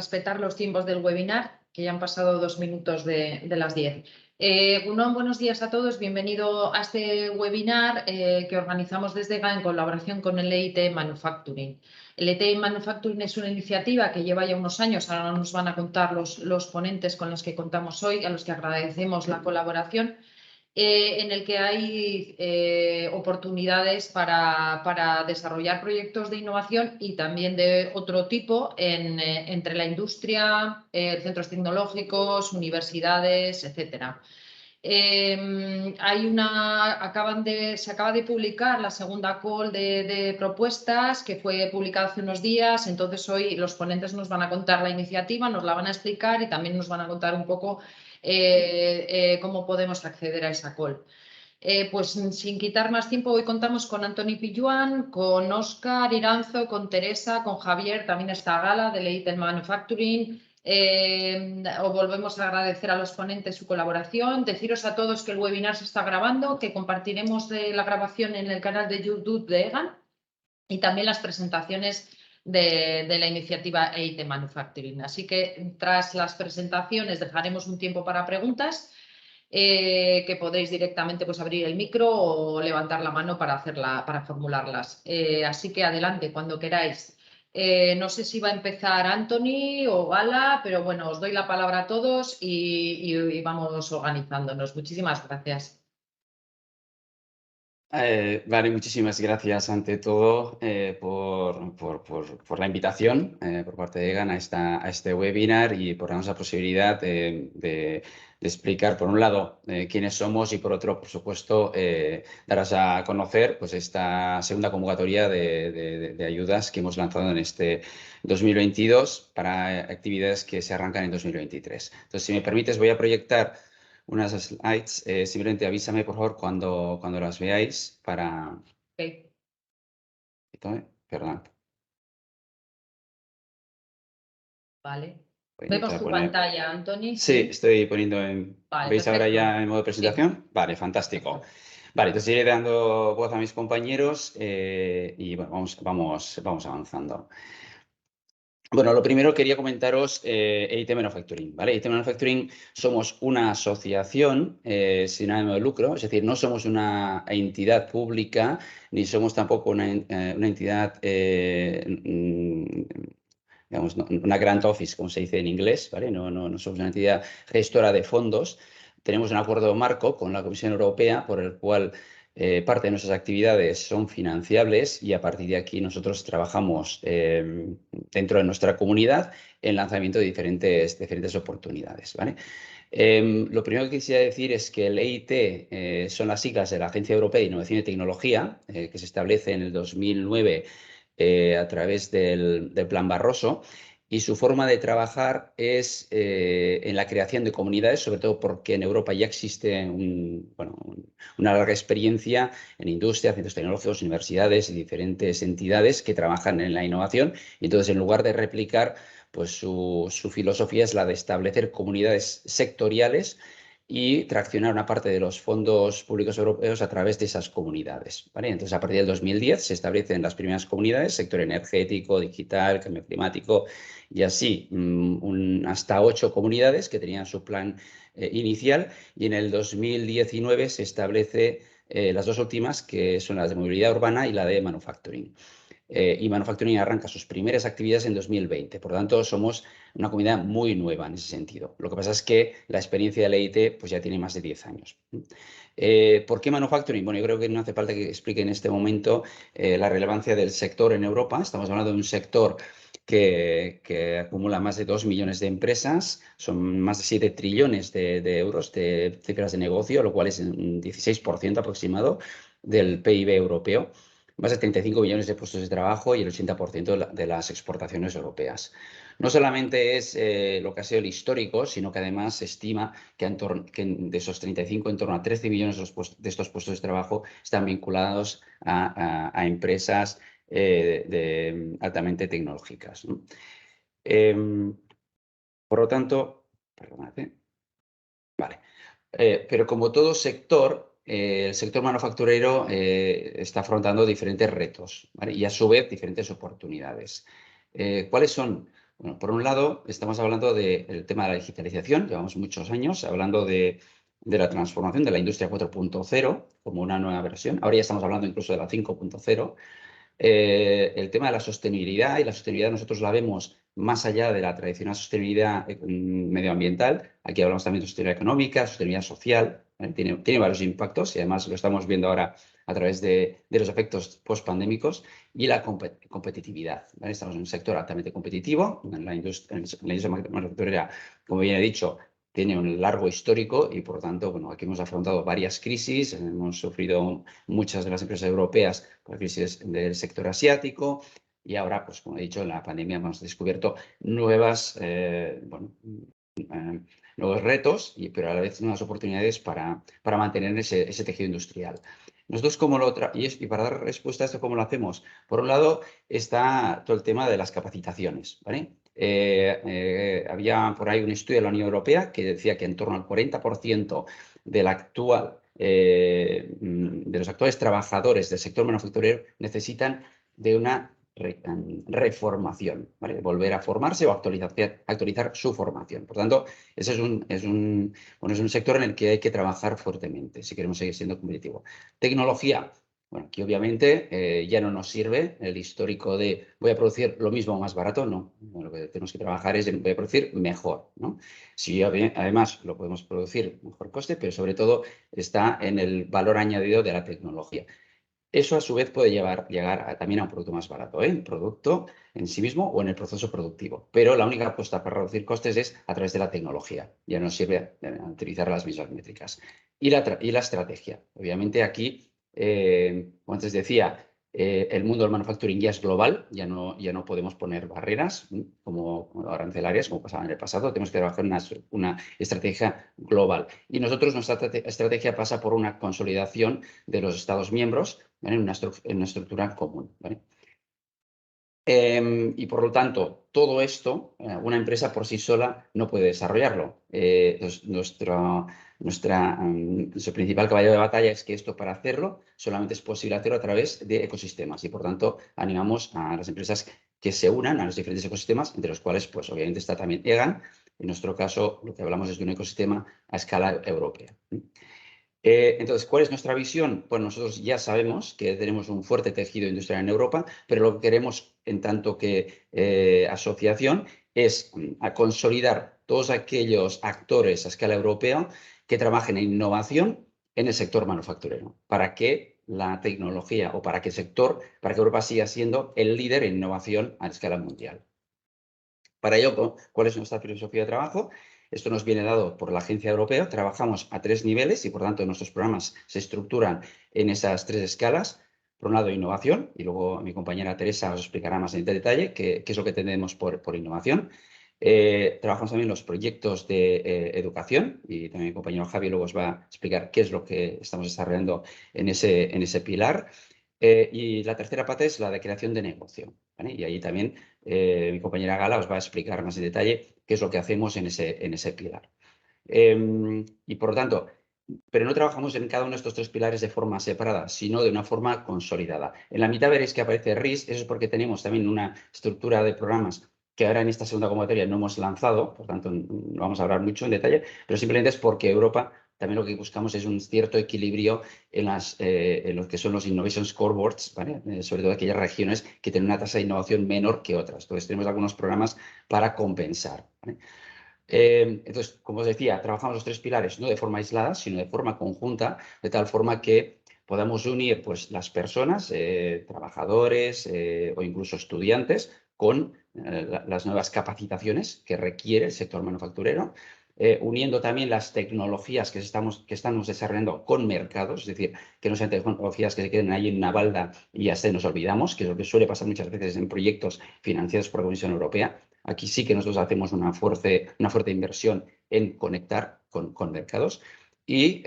respetar los tiempos del webinar, que ya han pasado 2 minutos de las 10. Buenos días a todos, bienvenido a este webinar que organizamos desde EGA en colaboración con el EIT Manufacturing. El EIT Manufacturing es una iniciativa que lleva ya unos años, ahora nos van a contar los ponentes con los que contamos hoy, a los que agradecemos la colaboración, en el que hay oportunidades para desarrollar proyectos de innovación y también de otro tipo entre la industria, centros tecnológicos, universidades, etcétera. Se acaba de publicar la segunda call de propuestas que fue publicada hace unos días, entonces hoy los ponentes nos van a contar la iniciativa, nos la van a explicar y también nos van a contar un poco cómo podemos acceder a esa call. Pues sin quitar más tiempo, hoy contamos con Antoni Pilluan, con Óscar Iranzo, con Teresa, con Javier, también está Gala de EIT Manufacturing. Os volvemos a agradecer a los ponentes su colaboración, deciros a todos que el webinar se está grabando, que compartiremos la grabación en el canal de YouTube de EGA y también las presentaciones de la iniciativa EIT Manufacturing. Así que tras las presentaciones dejaremos un tiempo para preguntas, que podréis directamente pues, abrir el micro o levantar la mano para formularlas. Así que adelante, cuando queráis. No sé si va a empezar Antoni o Gala, pero bueno, os doy la palabra a todos y vamos organizándonos. Muchísimas gracias. Vale, muchísimas gracias ante todo por la invitación por parte de EGAN a este webinar y por darnos la posibilidad de explicar, por un lado, quiénes somos y por otro, por supuesto, daros a conocer pues, esta segunda convocatoria de ayudas que hemos lanzado en este 2022 para actividades que se arrancan en 2023. Entonces, si me permites, voy a proyectar unas slides, simplemente avísame por favor cuando las veáis para... Okay. Perdón. Vale. ¿Vemos tu pantalla, Antoni? Sí, estoy poniendo en... Vale, ¿Veis perfecto. ahora ya en modo presentación? Sí. Vale, fantástico. Vale, entonces iré dando voz a mis compañeros y bueno, vamos avanzando. Bueno, lo primero quería comentaros EIT Manufacturing, ¿vale? EIT Manufacturing somos una asociación sin ánimo de lucro, es decir, no somos una entidad pública ni somos tampoco una entidad, digamos, una grant office, como se dice en inglés, ¿vale? No somos una entidad gestora de fondos. Tenemos un acuerdo marco con la Comisión Europea por el cual parte de nuestras actividades son financiables y a partir de aquí nosotros trabajamos dentro de nuestra comunidad en lanzamiento de diferentes oportunidades, ¿vale? Lo primero que quisiera decir es que el EIT son las siglas de la Agencia Europea de Innovación y Tecnología, que se establece en el 2009 a través del Plan Barroso. Y su forma de trabajar es en la creación de comunidades, sobre todo porque en Europa ya existe una larga experiencia en industria, centros tecnológicos, universidades y diferentes entidades que trabajan en la innovación. Y entonces, en lugar de replicar, pues su filosofía es la de establecer comunidades sectoriales y traccionar una parte de los fondos públicos europeos a través de esas comunidades, ¿vale? Entonces, a partir del 2010 se establecen las primeras comunidades, sector energético, digital, cambio climático y así hasta 8 comunidades que tenían su plan inicial, y en el 2019 se establece las dos últimas, que son las de movilidad urbana y la de manufacturing. Y Manufacturing arranca sus primeras actividades en 2020. Por lo tanto, somos una comunidad muy nueva en ese sentido. Lo que pasa es que la experiencia del EIT pues, ya tiene más de 10 años. ¿Por qué Manufacturing? Bueno, yo creo que no hace falta que explique en este momento la relevancia del sector en Europa. Estamos hablando de un sector que acumula más de 2 millones de empresas, son más de 7 trillones de euros de cifras de negocio, lo cual es un 16% aproximado del PIB europeo. Más de 35 millones de puestos de trabajo y el 80% de las exportaciones europeas. No solamente es lo que ha sido el histórico, sino que además se estima que de esos 35, en torno a 13 millones de estos puestos de trabajo están vinculados a empresas altamente tecnológicas, ¿no? Por lo tanto, perdonad, vale. Pero como todo sector, el sector manufacturero está afrontando diferentes retos, ¿vale? Y a su vez diferentes oportunidades. ¿Cuáles son Bueno, por un lado, estamos hablando del tema de la digitalización. Llevamos muchos años hablando de la transformación de la industria 4.0 como una nueva versión. Ahora ya estamos hablando incluso de la 5.0. El tema de la sostenibilidad, y la sostenibilidad nosotros la vemos más allá de la tradicional sostenibilidad medioambiental. Aquí hablamos también de sostenibilidad económica, sostenibilidad social. Tiene varios impactos y además lo estamos viendo ahora a través de los efectos post-pandémicos, y la competitividad, ¿vale? Estamos en un sector altamente competitivo. La industria manufacturera, como bien he dicho, tiene un largo histórico y, por lo tanto, bueno, aquí hemos afrontado varias crisis, hemos sufrido muchas de las empresas europeas por crisis del sector asiático, y ahora, pues como he dicho, en la pandemia hemos descubierto nuevos retos, pero a la vez nuevas oportunidades para mantener ese tejido industrial. Nosotros, y para dar respuesta a esto, ¿cómo lo hacemos? Por un lado, está todo el tema de las capacitaciones, ¿vale? Había por ahí un estudio de la Unión Europea que decía que en torno al 40% de los actuales trabajadores del sector manufacturero necesitan de una reformación, ¿vale? Volver a formarse o actualizar su formación. Por tanto, ese es un sector en el que hay que trabajar fuertemente si queremos seguir siendo competitivos. Tecnología. Bueno, aquí obviamente ya no nos sirve el histórico de voy a producir lo mismo más barato, no. Lo que tenemos que trabajar es en voy a producir mejor, ¿no? Si además lo podemos producir mejor coste, pero sobre todo está en el valor añadido de la tecnología. Eso a su vez puede llegar también a un producto más barato, ¿eh? El producto en sí mismo o en el proceso productivo. Pero la única apuesta para reducir costes es a través de la tecnología. Ya no sirve utilizar las mismas métricas. Y la estrategia. Obviamente aquí, como antes decía, el mundo del manufacturing ya es global, ya no podemos poner barreras como arancelarias, como pasaba en el pasado. Tenemos que trabajar una estrategia global. Y nosotros, nuestra estrategia pasa por una consolidación de los Estados miembros, ¿vale? en una estructura común, ¿vale? Y por lo tanto, todo esto, una empresa por sí sola no puede desarrollarlo. Nuestro principal caballo de batalla es que esto, para hacerlo, solamente es posible hacerlo a través de ecosistemas, y por tanto animamos a las empresas que se unan a los diferentes ecosistemas, entre los cuales pues obviamente está también EGAN. En nuestro caso, lo que hablamos es de un ecosistema a escala europea. Entonces, ¿cuál es nuestra visión? Pues nosotros ya sabemos que tenemos un fuerte tejido industrial en Europa, pero lo que queremos, en tanto que asociación, es a consolidar todos aquellos actores a escala europea que trabajen en innovación en el sector manufacturero, para que la tecnología o para que Europa siga siendo el líder en innovación a escala mundial. Para ello, ¿cuál es nuestra filosofía de trabajo? Esto nos viene dado por la Agencia Europea. Trabajamos a 3 niveles y, por tanto, nuestros programas se estructuran en esas 3 escalas. Por un lado, innovación, y luego mi compañera Teresa os explicará más en detalle qué es lo que entendemos por innovación. Trabajamos también los proyectos de educación, y también mi compañero Javi luego os va a explicar qué es lo que estamos desarrollando en ese pilar. Y la tercera pata es la de creación de negocio, ¿vale? Y ahí también mi compañera Gala os va a explicar más en detalle qué es lo que hacemos en ese pilar. Y por lo tanto, pero no trabajamos en cada uno de estos 3 pilares de forma separada, sino de una forma consolidada. En la mitad veréis que aparece RIS. Eso es porque tenemos también una estructura de programas que ahora en esta segunda convocatoria no hemos lanzado, por tanto no vamos a hablar mucho en detalle, pero simplemente es porque Europa también lo que buscamos es un cierto equilibrio en lo que son los Innovation Scoreboards, ¿vale? Sobre todo aquellas regiones que tienen una tasa de innovación menor que otras. Entonces tenemos algunos programas para compensar, ¿vale? Entonces, como os decía, trabajamos los 3 pilares no de forma aislada, sino de forma conjunta, de tal forma que podamos unir pues, las personas, trabajadores o incluso estudiantes, con las nuevas capacitaciones que requiere el sector manufacturero, uniendo también las tecnologías que estamos desarrollando con mercados, es decir, que no sean tecnologías que se queden ahí en una balda y ya nos olvidamos, que es lo que suele pasar muchas veces en proyectos financiados por la Comisión Europea. Aquí sí que nosotros hacemos una fuerte inversión en conectar con mercados y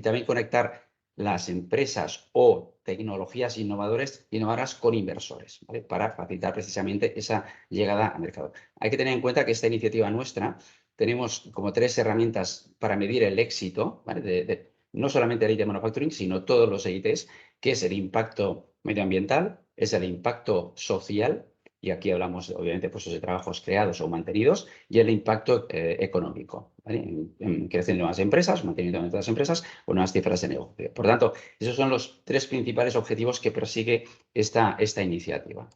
también conectar las empresas o tecnologías innovadoras con inversores, ¿vale? Para facilitar precisamente esa llegada al mercado. Hay que tener en cuenta que esta iniciativa nuestra tenemos como 3 herramientas para medir el éxito, ¿vale? No solamente el IT Manufacturing, sino todos los EITs, que es el impacto medioambiental, es el impacto social y aquí hablamos obviamente de puestos de trabajos creados o mantenidos, y el impacto económico, ¿vale? En creación de nuevas empresas, mantenimiento de nuevas empresas o nuevas cifras de negocio. Por tanto, esos son los 3 principales objetivos que persigue esta iniciativa.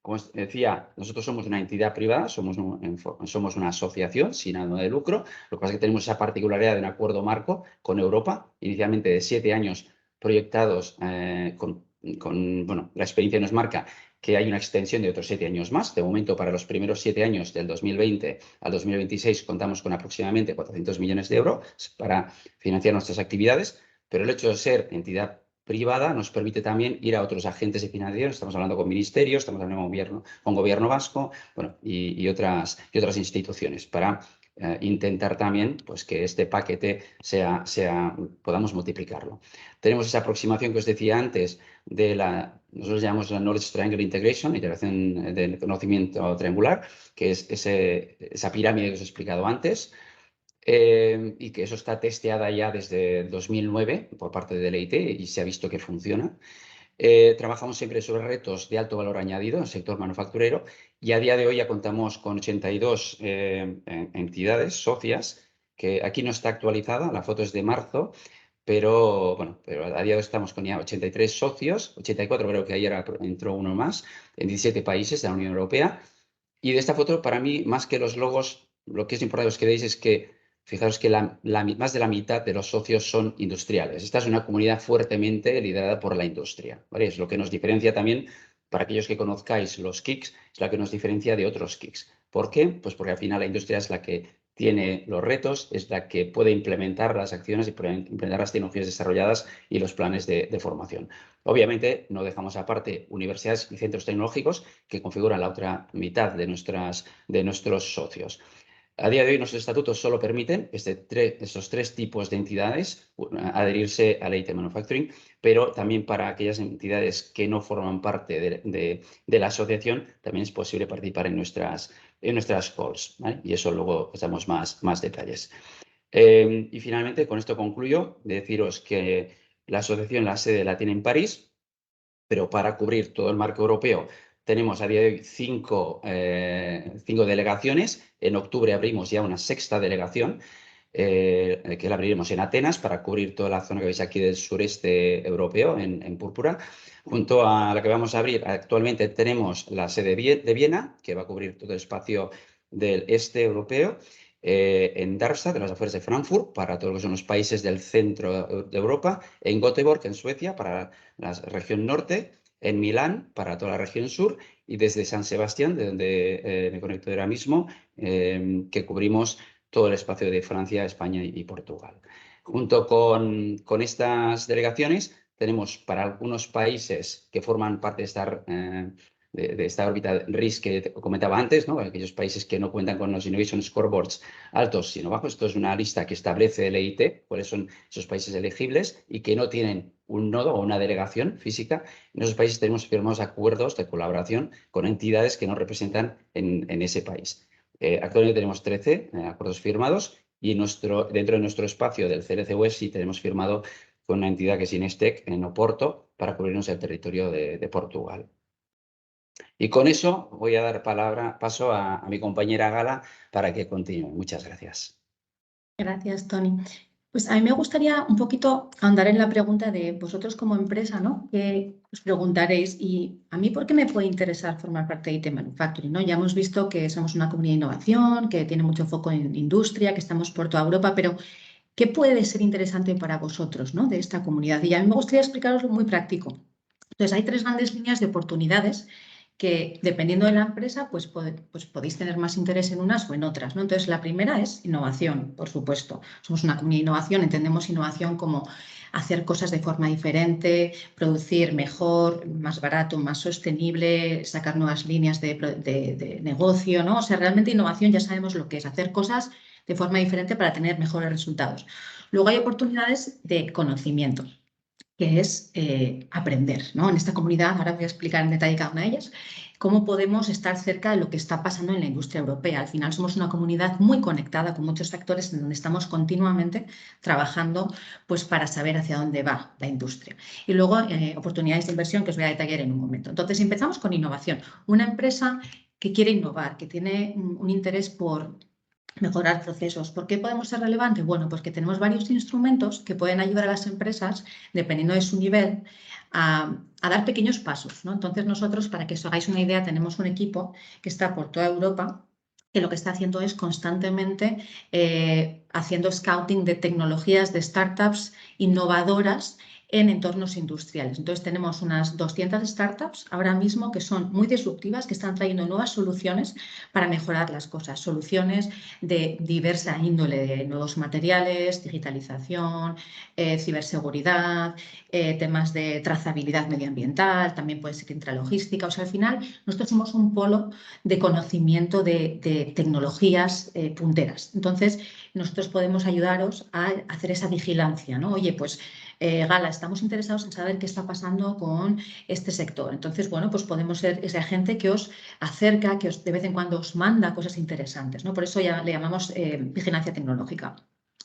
Como os decía, nosotros somos una entidad privada, somos una asociación sin ánimo de lucro. Lo que pasa es que tenemos esa particularidad de un acuerdo marco con Europa, inicialmente de 7 años proyectados bueno, la experiencia nos marca que hay una extensión de otros 7 años más. De momento, para los primeros 7 años, del 2020 al 2026, contamos con aproximadamente 400 millones de euros para financiar nuestras actividades, pero el hecho de ser entidad privada nos permite también ir a otros agentes financieros. Estamos hablando con ministerios, estamos hablando con gobierno vasco, bueno, y otras instituciones para intentar también pues, que este paquete podamos multiplicarlo. Tenemos esa aproximación que os decía antes nosotros llamamos la Knowledge Triangle Integration, integración del conocimiento triangular, que es esa pirámide que os he explicado antes. Y que eso está testeada ya desde 2009 por parte de EIT y se ha visto que funciona. Trabajamos siempre sobre retos de alto valor añadido en el sector manufacturero y a día de hoy ya contamos con 82 entidades socias, que aquí no está actualizada, la foto es de marzo, pero bueno, a día de hoy estamos con ya 83 socios, 84 creo que ayer entró uno más, en 17 países de la Unión Europea. Y de esta foto, para mí, más que los logos, lo que es importante que os quedéis es que fijaros que más de la mitad de los socios son industriales. Esta es una comunidad fuertemente liderada por la industria, ¿vale? Es lo que nos diferencia también, para aquellos que conozcáis los KICs, es la que nos diferencia de otros KICs. ¿Por qué? Pues porque al final la industria es la que tiene los retos, es la que puede implementar las acciones y puede implementar las tecnologías desarrolladas y los planes de formación. Obviamente, no dejamos aparte universidades y centros tecnológicos que configuran la otra mitad de nuestros socios. A día de hoy, nuestros estatutos solo permiten esos 3 tipos de entidades adherirse a la IT Manufacturing, pero también para aquellas entidades que no forman parte de la asociación, también es posible participar en nuestras calls, ¿vale? Y eso luego os damos más detalles. Y finalmente, con esto concluyo, de deciros que la asociación, la sede la tiene en París, pero para cubrir todo el marco europeo tenemos a día de hoy 5 delegaciones. En octubre abrimos ya una 6ª delegación, que la abriremos en Atenas para cubrir toda la zona que veis aquí del sureste europeo, en púrpura. Junto a la que vamos a abrir, actualmente tenemos la sede de Viena, que va a cubrir todo el espacio del este europeo. En Darmstadt, de las afueras de Frankfurt, para todos lo que son los países del centro de Europa. En Göteborg, en Suecia, para la región norte. En Milán, para toda la región sur. Y desde San Sebastián, de donde me conecto ahora mismo, que cubrimos todo el espacio de Francia, España y Portugal. Junto con estas delegaciones, tenemos para algunos países que forman parte de esta órbita RIS que comentaba antes, ¿no? Aquellos países que no cuentan con los Innovation Scoreboards altos sino bajos. Esto es una lista que establece el EIT, cuáles son esos países elegibles y que no tienen un nodo o una delegación física. En esos países tenemos firmados acuerdos de colaboración con entidades que nos representan en ese país. Actualmente tenemos 13 acuerdos firmados y dentro de nuestro espacio del CLC Web sí tenemos firmado con una entidad que es Inestec en Oporto para cubrirnos el territorio de Portugal. Y con eso voy a dar paso a mi compañera Gala para que continúe. Muchas gracias. Gracias, Tony. Pues a mí me gustaría un poquito ahondar en la pregunta de vosotros como empresa, ¿no? Que os preguntaréis, ¿y a mí por qué me puede interesar formar parte de IT Manufacturing, ¿no? Ya hemos visto que somos una comunidad de innovación, que tiene mucho foco en industria, que estamos por toda Europa, pero ¿qué puede ser interesante para vosotros, ¿no? De esta comunidad? Y a mí me gustaría explicaros muy práctico. Entonces, hay 3 grandes líneas de oportunidades que, dependiendo de la empresa, pues podéis tener más interés en unas o en otras, ¿no? Entonces, la primera es innovación, por supuesto. Somos una comunidad de innovación, entendemos innovación como hacer cosas de forma diferente, producir mejor, más barato, más sostenible, sacar nuevas líneas de negocio, ¿no? O sea, realmente innovación ya sabemos lo que es, hacer cosas de forma diferente para tener mejores resultados. Luego hay oportunidades de conocimiento, que es aprender, ¿no? En esta comunidad, ahora voy a explicar en detalle cada una de ellas, cómo podemos estar cerca de lo que está pasando en la industria europea. Al final somos una comunidad muy conectada con muchos actores en donde estamos continuamente trabajando pues, para saber hacia dónde va la industria. Y luego oportunidades de inversión que os voy a detallar en un momento. Entonces empezamos con innovación. Una empresa que quiere innovar, que tiene un interés por mejorar procesos. ¿Por qué podemos ser relevantes? Bueno, pues que tenemos varios instrumentos que pueden ayudar a las empresas, dependiendo de su nivel, a dar pequeños pasos, ¿no? Entonces nosotros, para que os hagáis una idea, tenemos un equipo que está por toda Europa que lo que está haciendo es constantemente haciendo scouting de tecnologías de startups innovadoras en entornos industriales. Entonces tenemos unas 200 startups ahora mismo que son muy disruptivas, que están trayendo nuevas soluciones para mejorar las cosas, soluciones de diversa índole, de nuevos materiales, digitalización, ciberseguridad, temas de trazabilidad medioambiental, también puede ser intralogística. O sea, al final nosotros somos un polo de conocimiento de tecnologías punteras. Entonces, nosotros podemos ayudaros a hacer esa vigilancia, ¿no? Oye, pues Gala, estamos interesados en saber qué está pasando con este sector. Entonces, bueno, pues podemos ser ese agente que os acerca, que os, de vez en cuando os manda cosas interesantes, ¿no? Por eso ya le llamamos vigilancia tecnológica.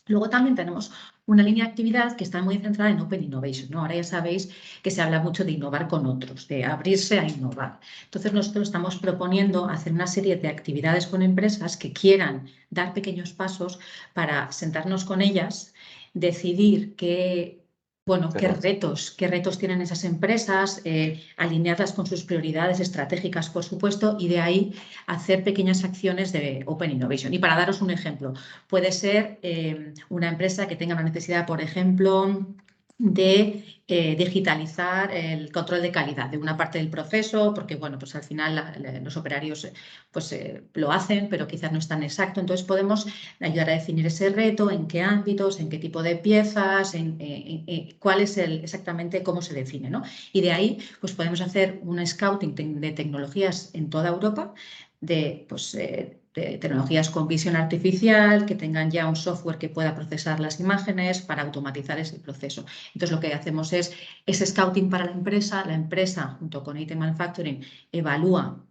Luego también tenemos una línea de actividad que está muy centrada en Open Innovation, ¿no? Ahora ya sabéis que se habla mucho de innovar con otros, de abrirse a innovar. Entonces nosotros estamos proponiendo hacer una serie de actividades con empresas que quieran dar pequeños pasos para sentarnos con ellas, decidir qué retos tienen esas empresas, alinearlas con sus prioridades estratégicas, por supuesto, y de ahí hacer pequeñas acciones de Open Innovation. Y para daros un ejemplo, puede ser una empresa que tenga la necesidad, por ejemplo, de digitalizar el control de calidad de una parte del proceso, porque bueno, pues al final los operarios lo hacen, pero quizás no es tan exacto. Entonces podemos ayudar a definir ese reto, en qué ámbitos, en qué tipo de piezas, cuál es exactamente cómo se define, ¿no? Y de ahí pues podemos hacer un scouting de tecnologías en toda Europa, de tecnologías con visión artificial, que tengan ya un software que pueda procesar las imágenes para automatizar ese proceso. Entonces lo que hacemos es ese scouting para la empresa junto con IT Manufacturing evalúa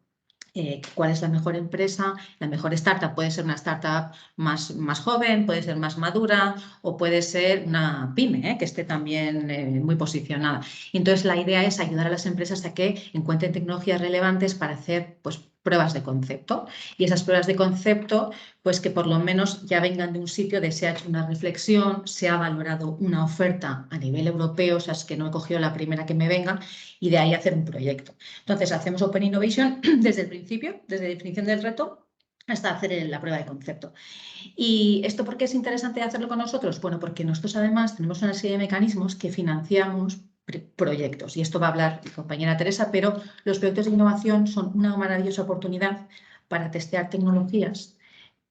cuál es la mejor empresa, la mejor startup. Puede ser una startup más joven, puede ser más madura o puede ser una pyme que esté también muy posicionada. Y entonces la idea es ayudar a las empresas a que encuentren tecnologías relevantes para hacer pruebas de concepto, y esas pruebas de concepto pues que por lo menos ya vengan de un sitio de se ha hecho una reflexión, se ha valorado una oferta a nivel europeo, o sea, es que no he cogido la primera que me venga, y de ahí hacer un proyecto. Entonces hacemos Open Innovation desde el principio, desde la definición del reto hasta hacer la prueba de concepto. ¿Y esto por qué es interesante hacerlo con nosotros? Bueno, porque nosotros además tenemos una serie de mecanismos que financiamos proyectos, y esto va a hablar mi compañera Teresa, pero los proyectos de innovación son una maravillosa oportunidad para testear tecnologías.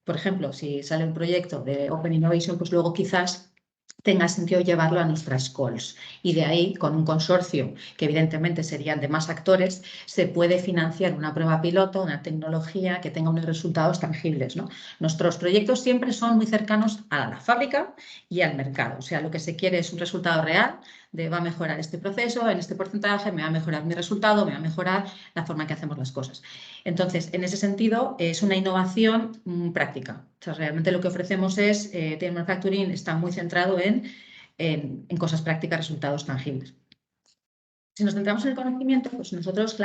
Por ejemplo, si sale un proyecto de Open Innovation, pues luego quizás tenga sentido llevarlo a nuestras calls, y de ahí, con un consorcio que evidentemente serían de más actores, se puede financiar una prueba piloto, una tecnología que tenga unos resultados tangibles, ¿no? Nuestros proyectos siempre son muy cercanos a la fábrica y al mercado, o sea, lo que se quiere es un resultado real de va a mejorar este proceso, en este porcentaje, me va a mejorar mi resultado, me va a mejorar la forma en que hacemos las cosas. Entonces, en ese sentido, es una innovación práctica. O sea, realmente lo que ofrecemos es, Team Manufacturing está muy centrado en cosas prácticas, resultados tangibles. Si nos centramos en el conocimiento, pues nosotros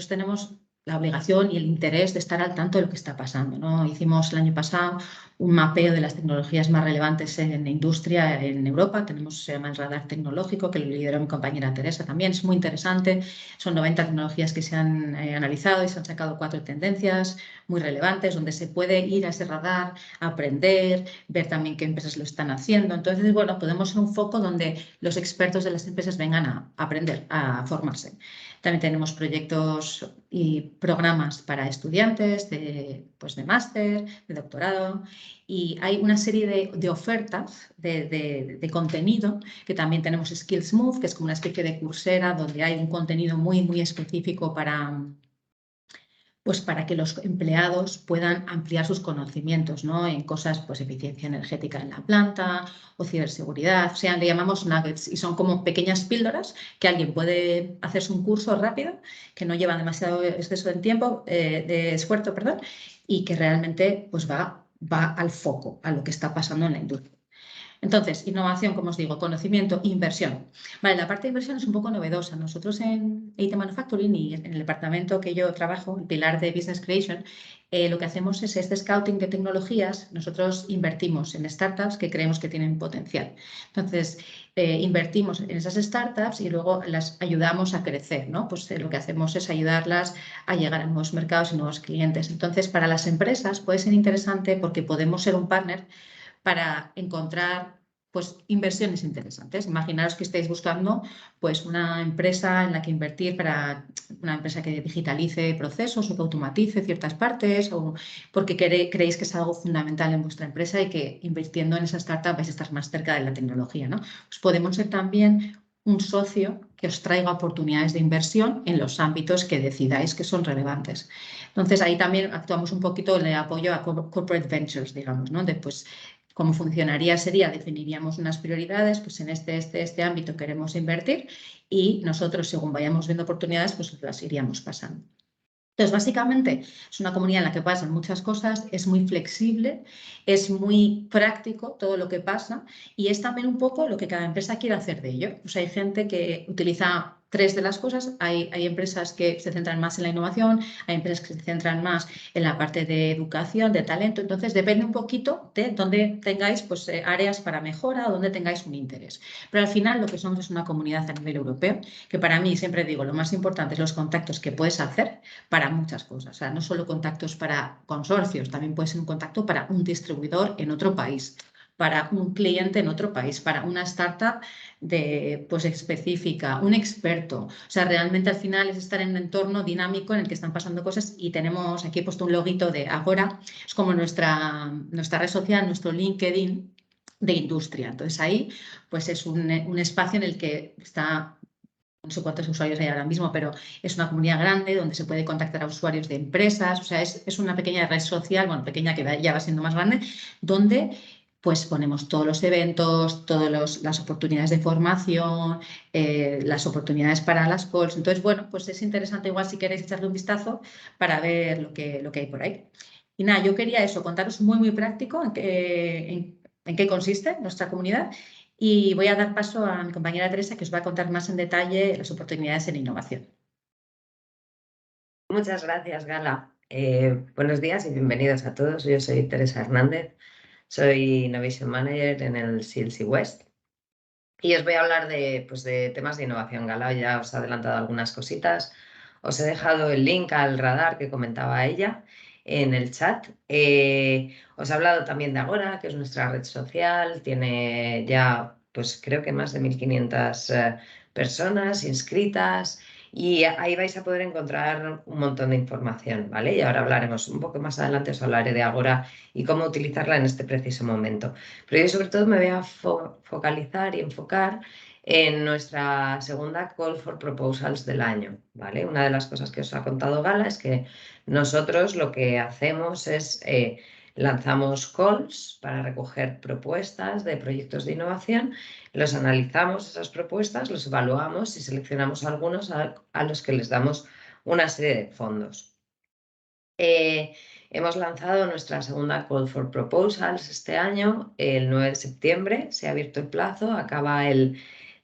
tenemos la obligación y el interés de estar al tanto de lo que está pasando, ¿no? Hicimos el año pasado un mapeo de las tecnologías más relevantes en la industria en Europa. Se llama el radar tecnológico, que lo lideró mi compañera Teresa también. Es muy interesante. Son 90 tecnologías que se han analizado y se han sacado 4 tendencias muy relevantes, donde se puede ir a ese radar, aprender, ver también qué empresas lo están haciendo. Entonces, bueno, podemos ser un foco donde los expertos de las empresas vengan a aprender, a formarse. También tenemos proyectos y programas para estudiantes de máster, de doctorado, y hay una serie de ofertas de contenido, que también tenemos Skills Move, que es como una especie de Coursera donde hay un contenido muy, muy específico para pues para que los empleados puedan ampliar sus conocimientos, ¿no? En cosas, pues eficiencia energética en la planta o ciberseguridad, o sea, le llamamos nuggets y son como pequeñas píldoras que alguien puede hacerse un curso rápido, que no lleva demasiado exceso de tiempo, de esfuerzo, perdón, y que realmente pues va al foco, a lo que está pasando en la industria. Entonces, innovación, como os digo, conocimiento, inversión. Vale, la parte de inversión es un poco novedosa. Nosotros en EIT Manufacturing y en el departamento que yo trabajo, el pilar de Business Creation, lo que hacemos es este scouting de tecnologías. Nosotros invertimos en startups que creemos que tienen potencial. Entonces, invertimos en esas startups y luego las ayudamos a crecer, ¿no? Pues lo que hacemos es ayudarlas a llegar a nuevos mercados y nuevos clientes. Entonces, para las empresas puede ser interesante porque podemos ser un partner para encontrar pues, inversiones interesantes. Imaginaos que estáis buscando pues, una empresa en la que invertir para una empresa que digitalice procesos o que automatice ciertas partes o porque creéis que es algo fundamental en vuestra empresa y que invirtiendo en esa startup vais a estar más cerca de la tecnología, ¿no? Pues podemos ser también un socio que os traiga oportunidades de inversión en los ámbitos que decidáis que son relevantes. Entonces, ahí también actuamos un poquito en el apoyo a corporate ventures, digamos, ¿no? Después, cómo funcionaría sería, definiríamos unas prioridades, pues en este ámbito queremos invertir y nosotros, según vayamos viendo oportunidades, pues las iríamos pasando. Entonces, básicamente, es una comunidad en la que pasan muchas cosas, es muy flexible, es muy práctico todo lo que pasa y es también un poco lo que cada empresa quiere hacer de ello. Pues hay gente que utiliza 3 de las cosas, hay empresas que se centran más en la innovación, hay empresas que se centran más en la parte de educación, de talento, entonces depende un poquito de dónde tengáis pues, áreas para mejora o dónde tengáis un interés. Pero al final lo que somos es una comunidad a nivel europeo, que para mí, siempre digo, lo más importante es los contactos que puedes hacer para muchas cosas, o sea, no solo contactos para consorcios, también puede ser un contacto para un distribuidor en otro país, para un cliente en otro país, para una startup pues, específica, un experto. O sea, realmente al final es estar en un entorno dinámico en el que están pasando cosas y tenemos, aquí he puesto un loguito de Agora, es como nuestra red social, nuestro LinkedIn de industria. Entonces ahí pues es un espacio en el que está, no sé cuántos usuarios hay ahora mismo, pero es una comunidad grande donde se puede contactar a usuarios de empresas, o sea, es una pequeña red social, bueno, pequeña que ya va siendo más grande, donde pues ponemos todos los eventos, todas las oportunidades de formación, las oportunidades para las calls. Entonces, bueno, pues es interesante igual si queréis echarle un vistazo para ver lo que hay por ahí. Y nada, yo quería eso, contaros muy práctico en qué consiste nuestra comunidad. Y voy a dar paso a mi compañera Teresa, que os va a contar más en detalle las oportunidades en innovación. Muchas gracias, Gala. Buenos días y bienvenidos a todos. Yo soy Teresa Hernández, soy Innovation Manager en el CLC West y os voy a hablar de temas de innovación. Gala ya os ha adelantado algunas cositas. Os he dejado el link al radar que comentaba ella en el chat. Os he hablado también de Agora, que es nuestra red social. Tiene ya, pues creo que más de 1500 personas inscritas. Y ahí vais a poder encontrar un montón de información, ¿vale? Y ahora hablaremos un poco más adelante, os hablaré de Agora y cómo utilizarla en este preciso momento. Pero yo sobre todo me voy a focalizar y enfocar en nuestra segunda Call for Proposals del año, ¿vale? Una de las cosas que os ha contado Gala es que nosotros lo que hacemos es lanzamos calls para recoger propuestas de proyectos de innovación, los analizamos esas propuestas, los evaluamos y seleccionamos algunos a los que les damos una serie de fondos. Hemos lanzado nuestra segunda Call for Proposals este año, el 9 de septiembre, se ha abierto el plazo, acaba el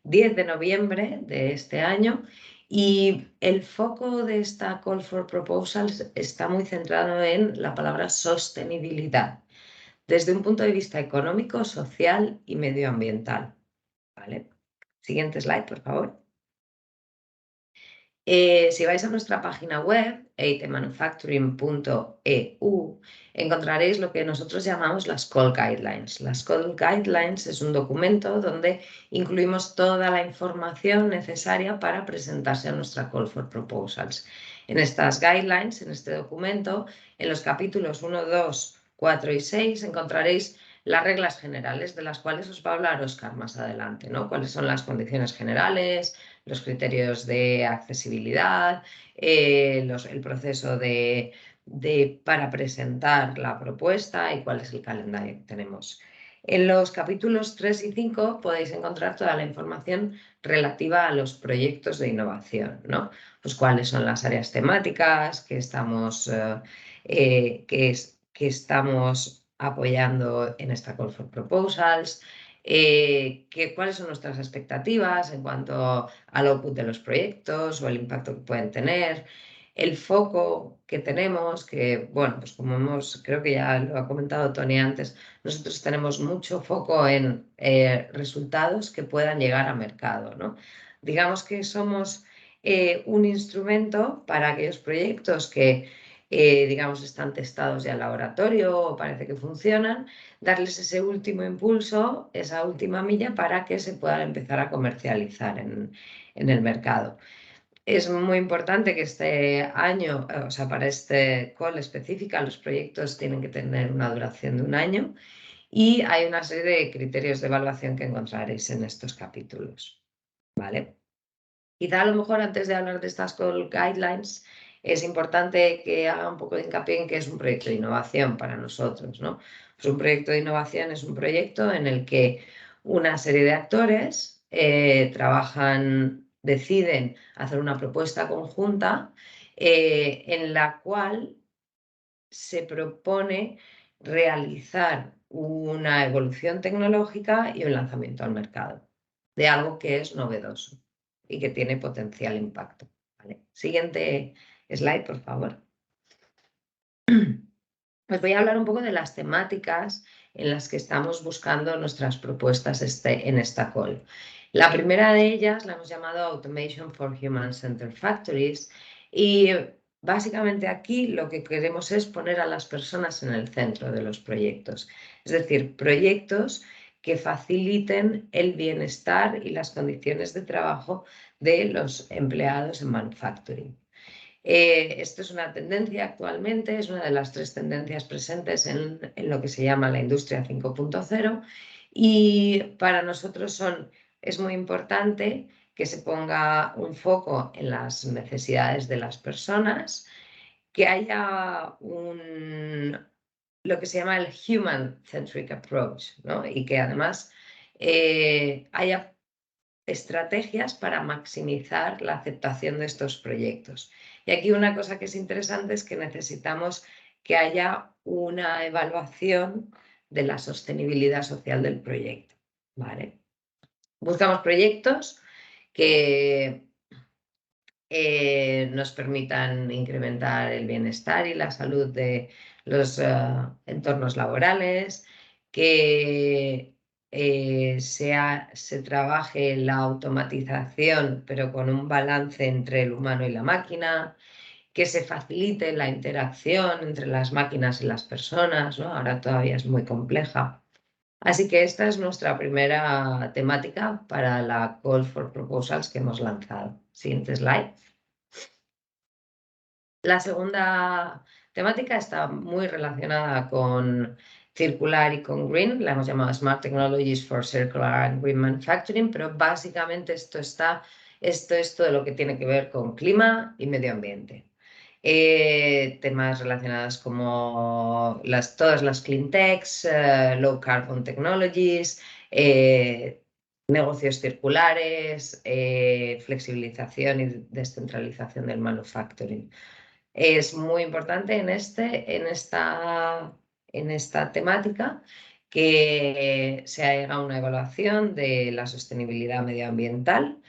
10 de noviembre de este año y el foco de esta Call for Proposals está muy centrado en la palabra sostenibilidad, desde un punto de vista económico, social y medioambiental. ¿Vale? Siguiente slide, por favor. Si vais a nuestra página web, eitmanufacturing.eu, encontraréis lo que nosotros llamamos las Call Guidelines. Las Call Guidelines es un documento donde incluimos toda la información necesaria para presentarse a nuestra Call for Proposals. En estas guidelines, en este documento, en los capítulos 1, 2, 4 y 6 encontraréis las reglas generales, de las cuales os va a hablar Óscar más adelante, ¿no? Cuáles son las condiciones generales, los criterios de accesibilidad, el proceso para presentar la propuesta y cuál es el calendario que tenemos. En los capítulos 3 y 5 podéis encontrar toda la información relativa a los proyectos de innovación, ¿no? Pues cuáles son las áreas temáticas que estamos apoyando en esta Call for Proposals, cuáles son nuestras expectativas en cuanto al output de los proyectos o el impacto que pueden tener, el foco que tenemos, que bueno, pues como creo que ya lo ha comentado Tony antes, nosotros tenemos mucho foco en resultados que puedan llegar a mercado, ¿no? Digamos que somos un instrumento para aquellos proyectos que digamos, están testados ya en laboratorio o parece que funcionan, darles ese último impulso, esa última milla para que se puedan empezar a comercializar en el mercado. Es muy importante que este año, o sea, para este call específica, los proyectos tienen que tener una duración de 1 año y hay una serie de criterios de evaluación que encontraréis en estos capítulos, ¿vale? Quizá a lo mejor antes de hablar de estas call guidelines, es importante que haga un poco de hincapié en que es un proyecto de innovación para nosotros, ¿no? Pues un proyecto de innovación es un proyecto en el que una serie de actores deciden hacer una propuesta conjunta en la cual se propone realizar una evolución tecnológica y un lanzamiento al mercado de algo que es novedoso y que tiene potencial impacto. ¿Vale? Siguiente slide, por favor. Os voy a hablar un poco de las temáticas en las que estamos buscando nuestras propuestas en esta call. La primera de ellas la hemos llamado Automation for Human-Centered Factories y básicamente aquí lo que queremos es poner a las personas en el centro de los proyectos, es decir, proyectos que faciliten el bienestar y las condiciones de trabajo de los empleados en manufacturing. Esto es una tendencia actualmente, es una de las 3 tendencias presentes en lo que se llama la industria 5.0 y para nosotros es muy importante que se ponga un foco en las necesidades de las personas, que haya lo que se llama el human-centric approach, ¿no? Y que además haya estrategias para maximizar la aceptación de estos proyectos. Y aquí una cosa que es interesante es que necesitamos que haya una evaluación de la sostenibilidad social del proyecto, ¿vale? Buscamos proyectos que nos permitan incrementar el bienestar y la salud de los entornos laborales, que se trabaje la automatización, pero con un balance entre el humano y la máquina, que se facilite la interacción entre las máquinas y las personas, ¿no? Ahora todavía es muy compleja. Así que esta es nuestra primera temática para la Call for Proposals que hemos lanzado. Siguiente slide. La segunda temática está muy relacionada con circular y con green, la hemos llamado Smart Technologies for Circular and Green Manufacturing, pero básicamente esto es todo lo que tiene que ver con clima y medio ambiente. Temas relacionados como todas las clean techs, low carbon technologies, negocios circulares, flexibilización y descentralización del manufacturing. Es muy importante en esta temática que se haga una evaluación de la sostenibilidad medioambiental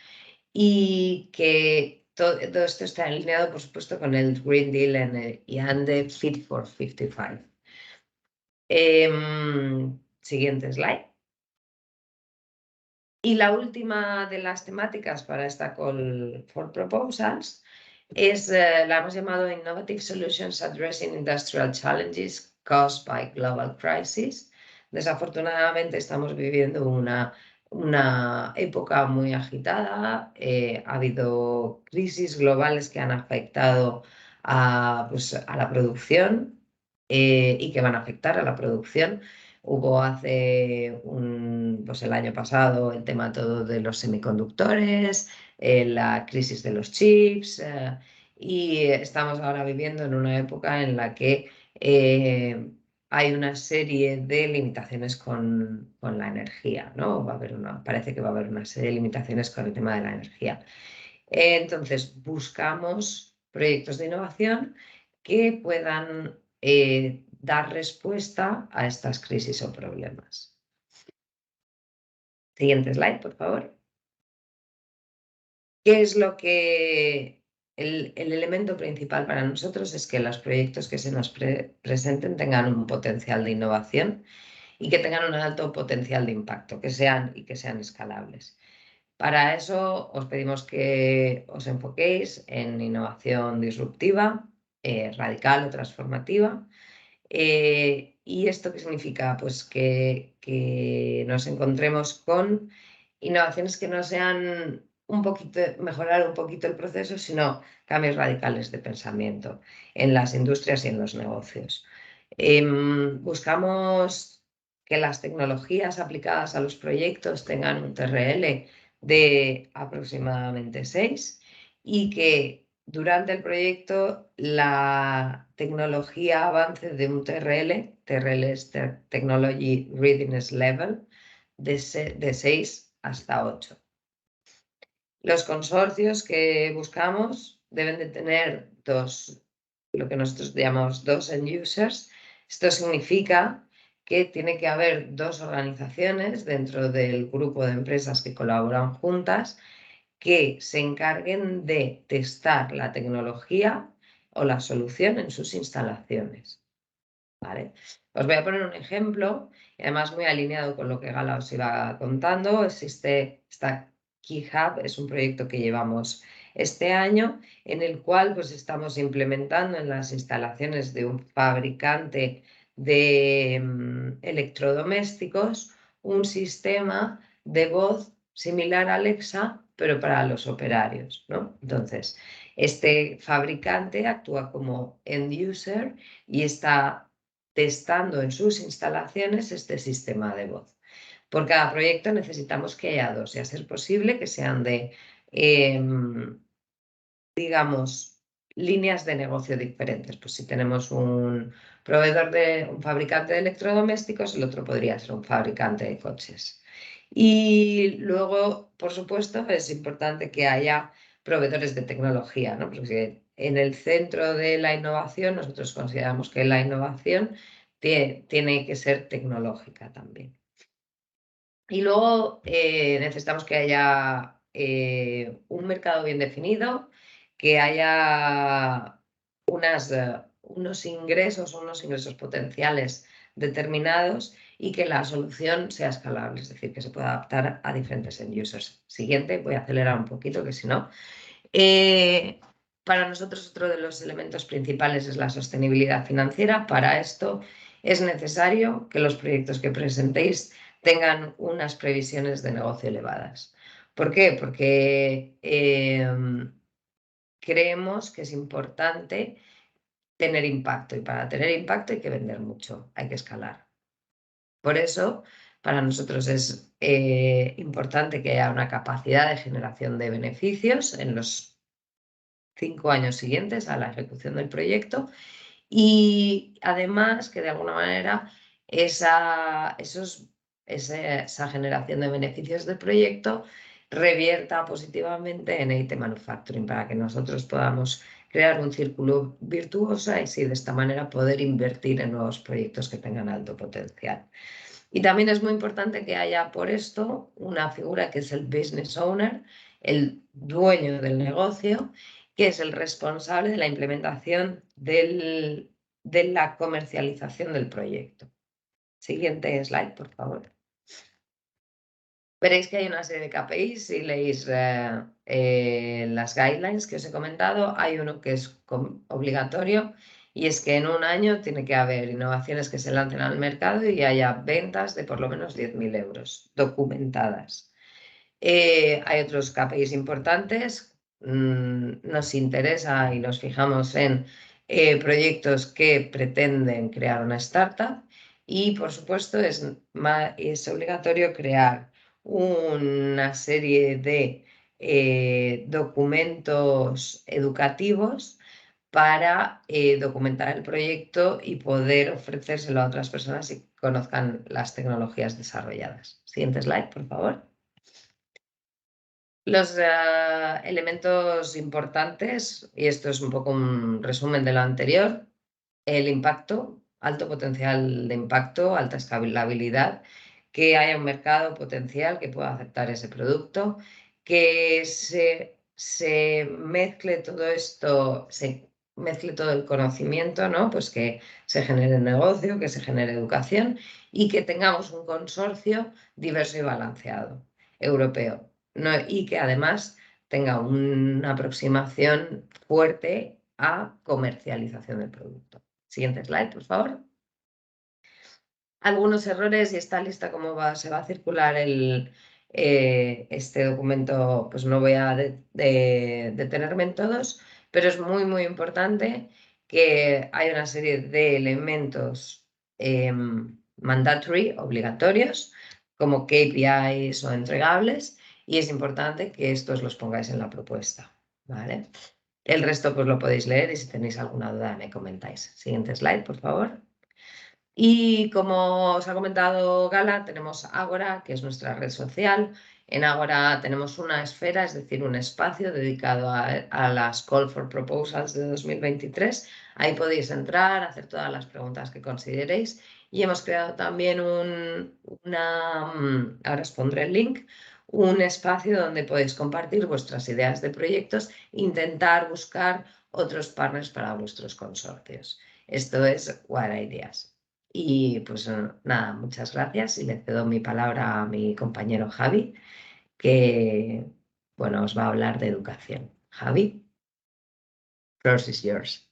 y que todo esto está alineado, por supuesto, con el Green Deal y the Fit for 55. Siguiente slide. Y la última de las temáticas para esta Call for Proposals la hemos llamado Innovative Solutions Addressing Industrial Challenges Caused by Global Crisis. Desafortunadamente estamos viviendo una época muy agitada, ha habido crisis globales que han afectado a la producción y que van a afectar a la producción, Hubo hace pues el año pasado el tema todo de los semiconductores, la crisis de los chips, y estamos ahora viviendo en una época en la que hay una serie de limitaciones con la energía, ¿no? Parece que va a haber una serie de limitaciones con el tema de la energía. Entonces, buscamos proyectos de innovación que puedan dar respuesta a estas crisis o problemas. Siguiente slide, por favor. ¿Qué es lo que... El elemento principal para nosotros es que los proyectos que se nos presenten tengan un potencial de innovación y que tengan un alto potencial de impacto, que sean escalables. Para eso os pedimos que os enfoquéis en innovación disruptiva, radical o transformativa. ¿Y esto qué significa? Pues que nos encontremos con innovaciones que no sean mejorar un poquito el proceso, sino cambios radicales de pensamiento en las industrias y en los negocios. Buscamos que las tecnologías aplicadas a los proyectos tengan un TRL de aproximadamente 6 y que durante el proyecto la tecnología avance de un TRL es Technology Readiness Level, de 6 hasta 8. Los consorcios que buscamos deben de tener lo que nosotros llamamos dos end users. Esto significa que tiene que haber 2 organizaciones dentro del grupo de empresas que colaboran juntas que se encarguen de testar la tecnología o la solución en sus instalaciones. ¿Vale? Os voy a poner un ejemplo, y además muy alineado con lo que Gala os iba contando. Existe esta Key Hub, es un proyecto que llevamos este año, en el cual pues, estamos implementando en las instalaciones de un fabricante de electrodomésticos un sistema de voz similar a Alexa, pero para los operarios, ¿no? Entonces, este fabricante actúa como end user y está testando en sus instalaciones este sistema de voz. Por cada proyecto necesitamos que haya 2 y a ser posible que sean de, digamos, líneas de negocio diferentes. Pues si tenemos un fabricante de electrodomésticos, el otro podría ser un fabricante de coches. Y luego, por supuesto, es importante que haya proveedores de tecnología, ¿no? Porque en el centro de la innovación nosotros consideramos que la innovación tiene que ser tecnológica también. Y luego necesitamos que haya un mercado bien definido, que haya unos ingresos potenciales determinados y que la solución sea escalable, es decir, que se pueda adaptar a diferentes end users. Siguiente, voy a acelerar un poquito, que si no. Para nosotros otro de los elementos principales es la sostenibilidad financiera. Para esto es necesario que los proyectos que presentéis tengan unas previsiones de negocio elevadas. ¿Por qué? Porque creemos que es importante tener impacto y para tener impacto hay que vender mucho, hay que escalar. Por eso, para nosotros es importante que haya una capacidad de generación de beneficios en los 5 años siguientes a la ejecución del proyecto y además que de alguna manera esa generación de beneficios del proyecto revierta positivamente en IT Manufacturing para que nosotros podamos crear un círculo virtuoso y así de esta manera poder invertir en nuevos proyectos que tengan alto potencial. Y también es muy importante que haya por esto una figura que es el business owner, el dueño del negocio, que es el responsable de la implementación de la comercialización del proyecto. Siguiente slide, por favor. Veréis que hay una serie de KPIs, si leéis las guidelines que os he comentado, hay uno que es obligatorio y es que en un año tiene que haber innovaciones que se lancen al mercado y haya ventas de por lo menos 10.000 euros documentadas. Hay otros KPIs importantes, nos interesa y nos fijamos en proyectos que pretenden crear una startup Y, por supuesto, es obligatorio crear una serie de documentos educativos para documentar el proyecto y poder ofrecérselo a otras personas y conozcan las tecnologías desarrolladas. Siguiente slide, por favor. Los elementos importantes, y esto es un poco un resumen de lo anterior, el impacto, alto potencial de impacto, alta escalabilidad, que haya un mercado potencial que pueda aceptar ese producto, que se mezcle todo esto, se mezcle todo el conocimiento, ¿no? Pues que se genere negocio, que se genere educación y que tengamos un consorcio diverso y balanceado europeo, ¿no? Y que además tenga una aproximación fuerte a comercialización del producto. Siguiente slide, por favor. Algunos errores y esta lista, cómo se va a circular este documento, pues no voy a detenerme en todos, pero es muy, muy importante que hay una serie de elementos mandatory, obligatorios, como KPIs o entregables, y es importante que estos los pongáis en la propuesta, ¿vale? El resto pues lo podéis leer y si tenéis alguna duda me comentáis. Siguiente slide, por favor. Y como os ha comentado Gala, tenemos Ágora, que es nuestra red social. En Ágora tenemos una esfera, es decir, un espacio dedicado a las Call for Proposals de 2023. Ahí podéis entrar, hacer todas las preguntas que consideréis. Y hemos creado también ahora os pondré el link, un espacio donde podéis compartir vuestras ideas de proyectos e intentar buscar otros partners para vuestros consorcios. Esto es What Ideas. Y pues nada, muchas gracias y le cedo mi palabra a mi compañero Javi, que bueno, os va a hablar de educación. Javi, floor is yours.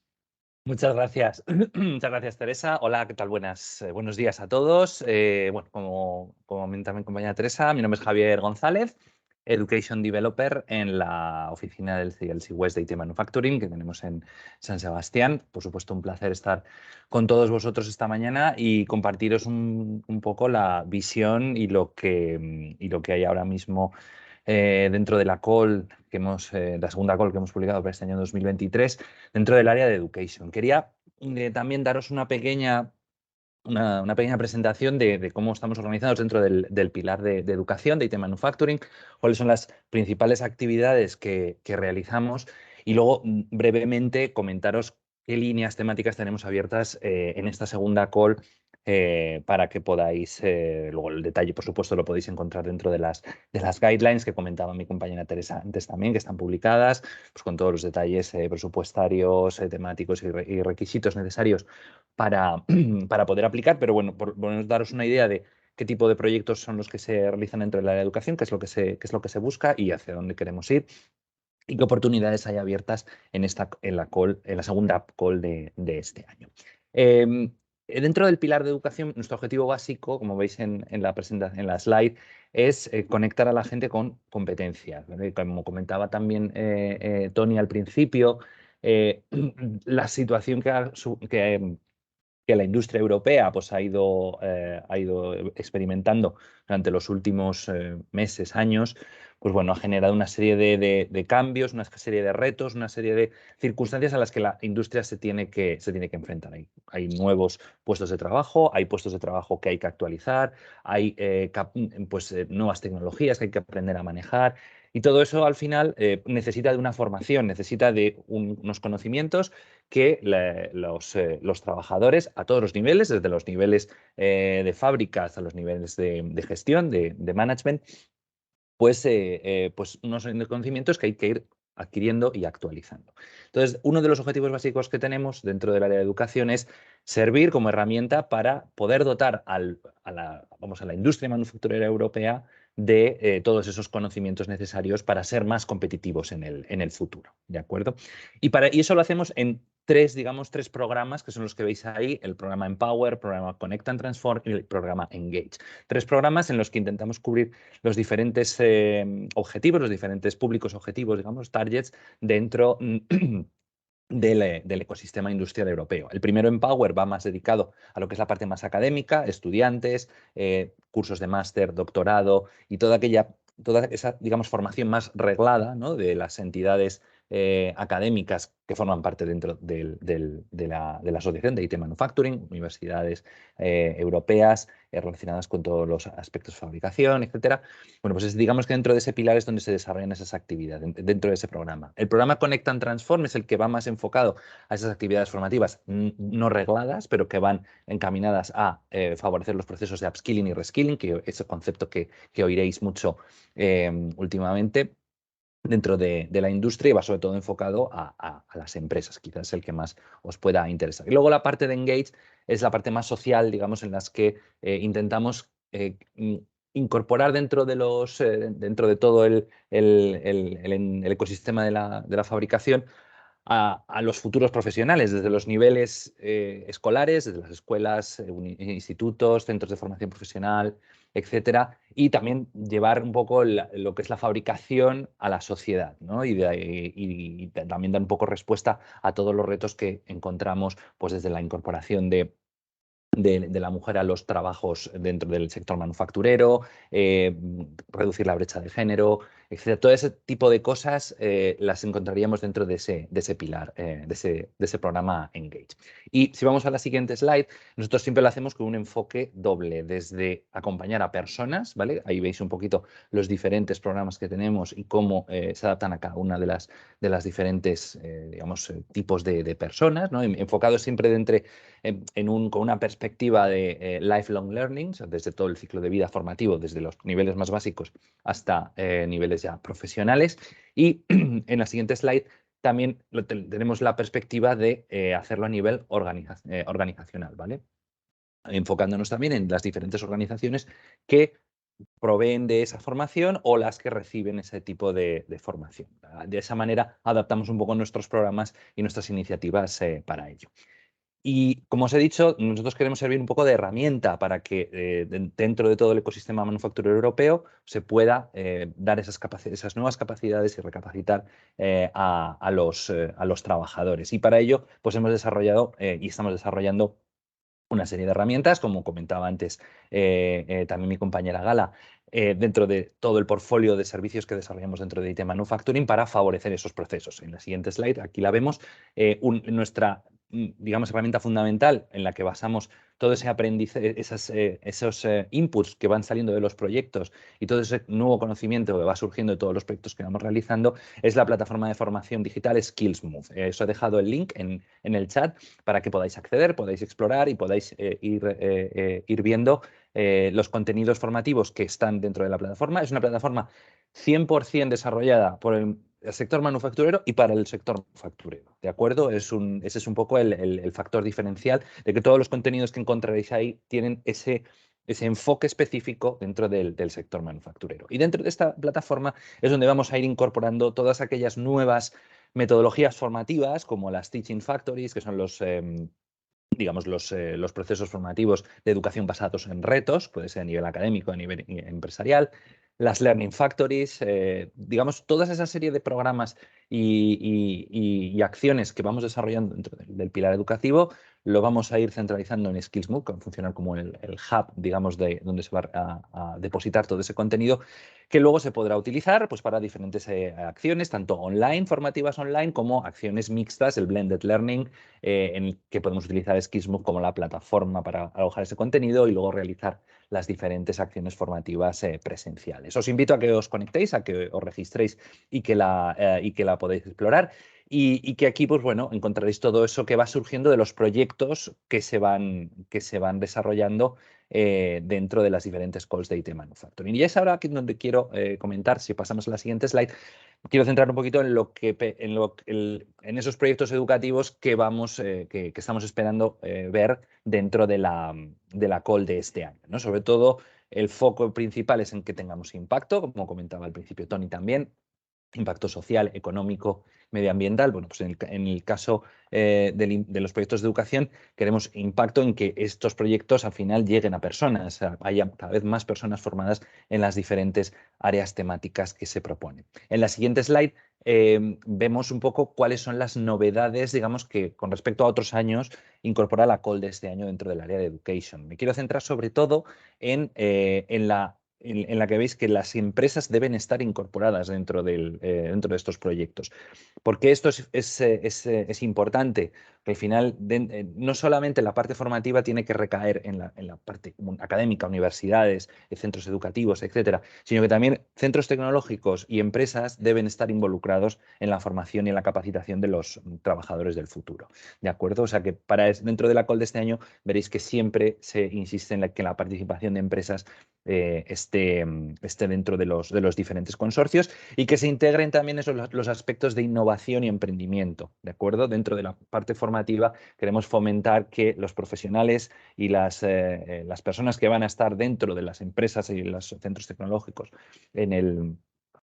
Muchas gracias. Muchas gracias, Teresa. Hola, ¿qué tal? Buenos días a todos. Bueno, como comenta mi compañera Teresa, mi nombre es Javier González, Education Developer en la oficina del CLC West de IT Manufacturing que tenemos en San Sebastián. Por supuesto, un placer estar con todos vosotros esta mañana y compartiros un poco la visión y lo que hay ahora mismo dentro de la call la segunda call que hemos publicado para este año 2023, dentro del área de Education. Quería también daros una pequeña presentación de cómo estamos organizados dentro del pilar de educación, de IT Manufacturing, cuáles son las principales actividades que realizamos y luego brevemente comentaros qué líneas temáticas tenemos abiertas en esta segunda call para que podáis, luego el detalle por supuesto lo podéis encontrar dentro de las guidelines que comentaba mi compañera Teresa antes también, que están publicadas, pues con todos los detalles presupuestarios, temáticos y requisitos necesarios para poder aplicar, pero bueno, por daros una idea de qué tipo de proyectos son los que se realizan dentro del área de educación, qué es lo que se busca y hacia dónde queremos ir y qué oportunidades hay abiertas en la segunda call de este año. Dentro del pilar de educación, nuestro objetivo básico, como veis en la presentación, en la slide, es conectar a la gente con competencias, ¿vale? Como comentaba también Tony al principio, la situación que la industria europea pues, ha ido experimentando durante los últimos meses, años, pues bueno, ha generado una serie de cambios, una serie de retos, una serie de circunstancias a las que la industria se tiene que enfrentar. Hay nuevos puestos de trabajo, hay puestos de trabajo que hay que actualizar, hay nuevas tecnologías que hay que aprender a manejar. Y todo eso al final necesita de una formación, necesita de unos conocimientos que los trabajadores a todos los niveles, desde los niveles de fábrica hasta los niveles de gestión, de management, pues unos conocimientos que hay que ir adquiriendo y actualizando. Entonces, uno de los objetivos básicos que tenemos dentro del área de educación es servir como herramienta para poder dotar a la industria manufacturera europea de todos esos conocimientos necesarios para ser más competitivos en el futuro, ¿de acuerdo? Y eso lo hacemos en tres programas que son los que veis ahí, el programa Empower, el programa Connect and Transform y el programa Engage. 3 programas en los que intentamos cubrir los diferentes objetivos, los diferentes públicos objetivos, digamos, targets, dentro del ecosistema industrial europeo. El primero, Empower, va más dedicado a lo que es la parte más académica, estudiantes, cursos de máster, doctorado y toda esa, digamos, formación más reglada, ¿no?, de las entidades académicas que forman parte dentro de la Asociación de IT Manufacturing, universidades europeas relacionadas con todos los aspectos de fabricación, etcétera. Bueno, pues digamos que dentro de ese pilar es donde se desarrollan esas actividades, dentro de ese programa. El programa Connect and Transform es el que va más enfocado a esas actividades formativas no regladas, pero que van encaminadas a favorecer los procesos de upskilling y reskilling, que es el concepto que oiréis mucho últimamente dentro de la industria, y va sobre todo enfocado a las empresas, quizás es el que más os pueda interesar. Y luego la parte de Engage es la parte más social, digamos, en las que intentamos incorporar dentro de todo el ecosistema de la fabricación a los futuros profesionales, desde los niveles escolares, desde las escuelas, institutos, centros de formación profesional, etcétera, y también llevar un poco lo que es la fabricación a la sociedad, ¿no? Y también dar un poco respuesta a todos los retos que encontramos, pues desde la incorporación de la mujer a los trabajos dentro del sector manufacturero, reducir la brecha de género, etcétera. Todo ese tipo de cosas las encontraríamos dentro de ese pilar, de ese programa Engage. Y si vamos a la siguiente slide, nosotros siempre lo hacemos con un enfoque doble, desde acompañar a personas, ¿vale? Ahí veis un poquito los diferentes programas que tenemos y cómo se adaptan a cada una de las diferentes, digamos, tipos de personas, ¿no? Enfocados siempre con una perspectiva de lifelong learning, o sea, desde todo el ciclo de vida formativo, desde los niveles más básicos hasta niveles ya profesionales. Y en la siguiente slide también tenemos la perspectiva de hacerlo a nivel organizacional, ¿vale? Enfocándonos también en las diferentes organizaciones que proveen de esa formación o las que reciben ese tipo de formación. De esa manera adaptamos un poco nuestros programas y nuestras iniciativas para ello. Y como os he dicho, nosotros queremos servir un poco de herramienta para que dentro de todo el ecosistema manufacturero europeo se pueda dar esas nuevas capacidades y recapacitar a los trabajadores. Y para ello, pues hemos desarrollado y estamos desarrollando una serie de herramientas, como comentaba antes también mi compañera Gala, dentro de todo el portfolio de servicios que desarrollamos dentro de IT Manufacturing para favorecer esos procesos. En la siguiente slide, aquí la vemos, nuestra, digamos, herramienta fundamental en la que basamos todo ese aprendizaje, esos inputs que van saliendo de los proyectos y todo ese nuevo conocimiento que va surgiendo de todos los proyectos que vamos realizando, es la plataforma de formación digital SkillsMove. Os he dejado el link en el chat para que podáis acceder, podáis explorar y podáis ir viendo los contenidos formativos que están dentro de la plataforma. Es una plataforma 100% desarrollada por el sector manufacturero y para el sector manufacturero, ¿de acuerdo? Ese es un poco el factor diferencial de que todos los contenidos que encontraréis ahí tienen ese enfoque específico dentro del sector manufacturero. Y dentro de esta plataforma es donde vamos a ir incorporando todas aquellas nuevas metodologías formativas como las Teaching Factories, que son digamos, los procesos formativos de educación basados en retos, puede ser a nivel académico, a nivel empresarial, las Learning Factories, digamos, toda esa serie de programas y acciones que vamos desarrollando dentro del pilar educativo, lo vamos a ir centralizando en SkillsMove, que va a funcionar como el hub, digamos, de donde se va a depositar todo ese contenido, que luego se podrá utilizar pues, para diferentes acciones, tanto online, formativas online, como acciones mixtas, el blended learning, en el que podemos utilizar SkillsMove como la plataforma para alojar ese contenido y luego realizar las diferentes acciones formativas presenciales. Os invito a que os conectéis, a que os registréis y que la podáis explorar. Y que aquí, pues bueno, encontraréis todo eso que va surgiendo de los proyectos que se van desarrollando dentro de las diferentes calls de IT Manufacturing. Y es ahora aquí donde quiero comentar, si pasamos a la siguiente slide, quiero centrar un poquito en esos proyectos educativos que estamos esperando ver dentro de la call de este año, ¿no? Sobre todo, el foco principal es en que tengamos impacto, como comentaba al principio Tony también, impacto social, económico, medioambiental. Bueno, pues en el caso de los proyectos de educación queremos impacto en que estos proyectos al final lleguen a personas, o sea, haya cada vez más personas formadas en las diferentes áreas temáticas que se proponen. En la siguiente slide vemos un poco cuáles son las novedades, digamos, que con respecto a otros años incorpora la call de este año dentro del área de Education. Me quiero centrar sobre todo en la que veis que las empresas deben estar incorporadas dentro de estos proyectos. ¿Por qué esto es importante? Que al final no solamente la parte formativa tiene que recaer en la parte académica, universidades, centros educativos, etcétera, sino que también centros tecnológicos y empresas deben estar involucrados en la formación y en la capacitación de los trabajadores del futuro. ¿De acuerdo? O sea que dentro de la call de este año veréis que siempre se insiste en que la participación de empresas esté dentro de los diferentes consorcios y que se integren también los aspectos de innovación y emprendimiento, ¿de acuerdo? Dentro de la parte formativa queremos fomentar que los profesionales y las personas que van a estar dentro de las empresas y los centros tecnológicos en el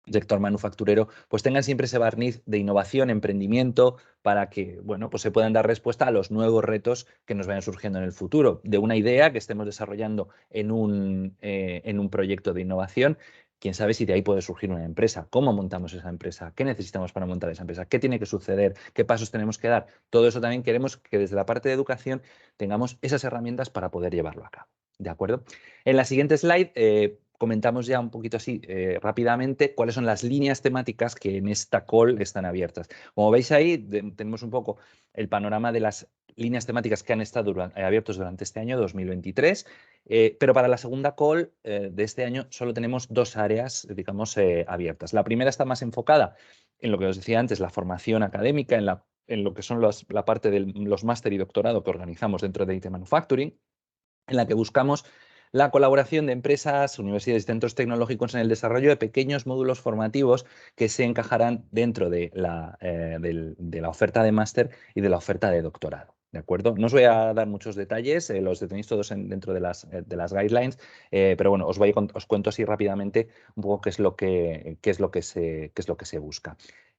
sector manufacturero, pues tengan siempre ese barniz de innovación, emprendimiento, para que, bueno, pues se puedan dar respuesta a los nuevos retos que nos vayan surgiendo en el futuro. De una idea que estemos desarrollando en un proyecto de innovación, quién sabe si de ahí puede surgir una empresa. ¿Cómo montamos esa empresa? ¿Qué necesitamos para montar esa empresa? ¿Qué tiene que suceder? ¿Qué pasos tenemos que dar? Todo eso también queremos que desde la parte de educación tengamos esas herramientas para poder llevarlo a cabo. ¿De acuerdo? En la siguiente slide comentamos ya un poquito así rápidamente cuáles son las líneas temáticas que en esta call están abiertas. Como veis ahí, tenemos un poco el panorama de las líneas temáticas que han estado abiertos durante este año 2023, pero para la segunda call de este año solo tenemos 2 áreas, digamos, abiertas. La primera está más enfocada en lo que os decía antes, la formación académica, en lo que son la parte de los máster y doctorado que organizamos dentro de IT Manufacturing, en la que buscamos la colaboración de empresas, universidades y centros tecnológicos en el desarrollo de pequeños módulos formativos que se encajarán dentro de la oferta de máster y de la oferta de doctorado. ¿De acuerdo? No os voy a dar muchos detalles, los tenéis todos dentro de las guidelines, pero bueno, os cuento así rápidamente un poco qué es lo que se busca.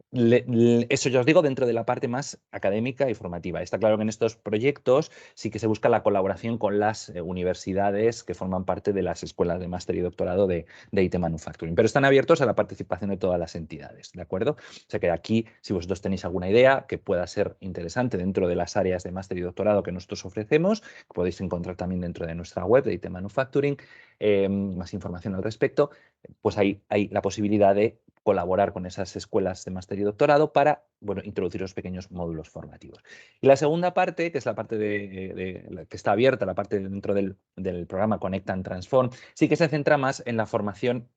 Eso ya os digo dentro de la parte más académica y formativa. Está claro que en estos proyectos sí que se busca la colaboración con las universidades que forman parte de las escuelas de máster y doctorado de IT Manufacturing, pero están abiertos a la participación de todas las entidades, ¿de acuerdo? O sea que aquí, si vosotros tenéis alguna idea que pueda ser interesante dentro de las áreas de máster y doctorado que nosotros ofrecemos, podéis encontrar también dentro de nuestra web de IT Manufacturing más información al respecto, pues hay la posibilidad de colaborar con esas escuelas de máster y doctorado para, bueno, introducir los pequeños módulos formativos. Y la segunda parte, que es la parte que está abierta, la parte dentro del programa Connect and Transform, sí que se centra más en la formación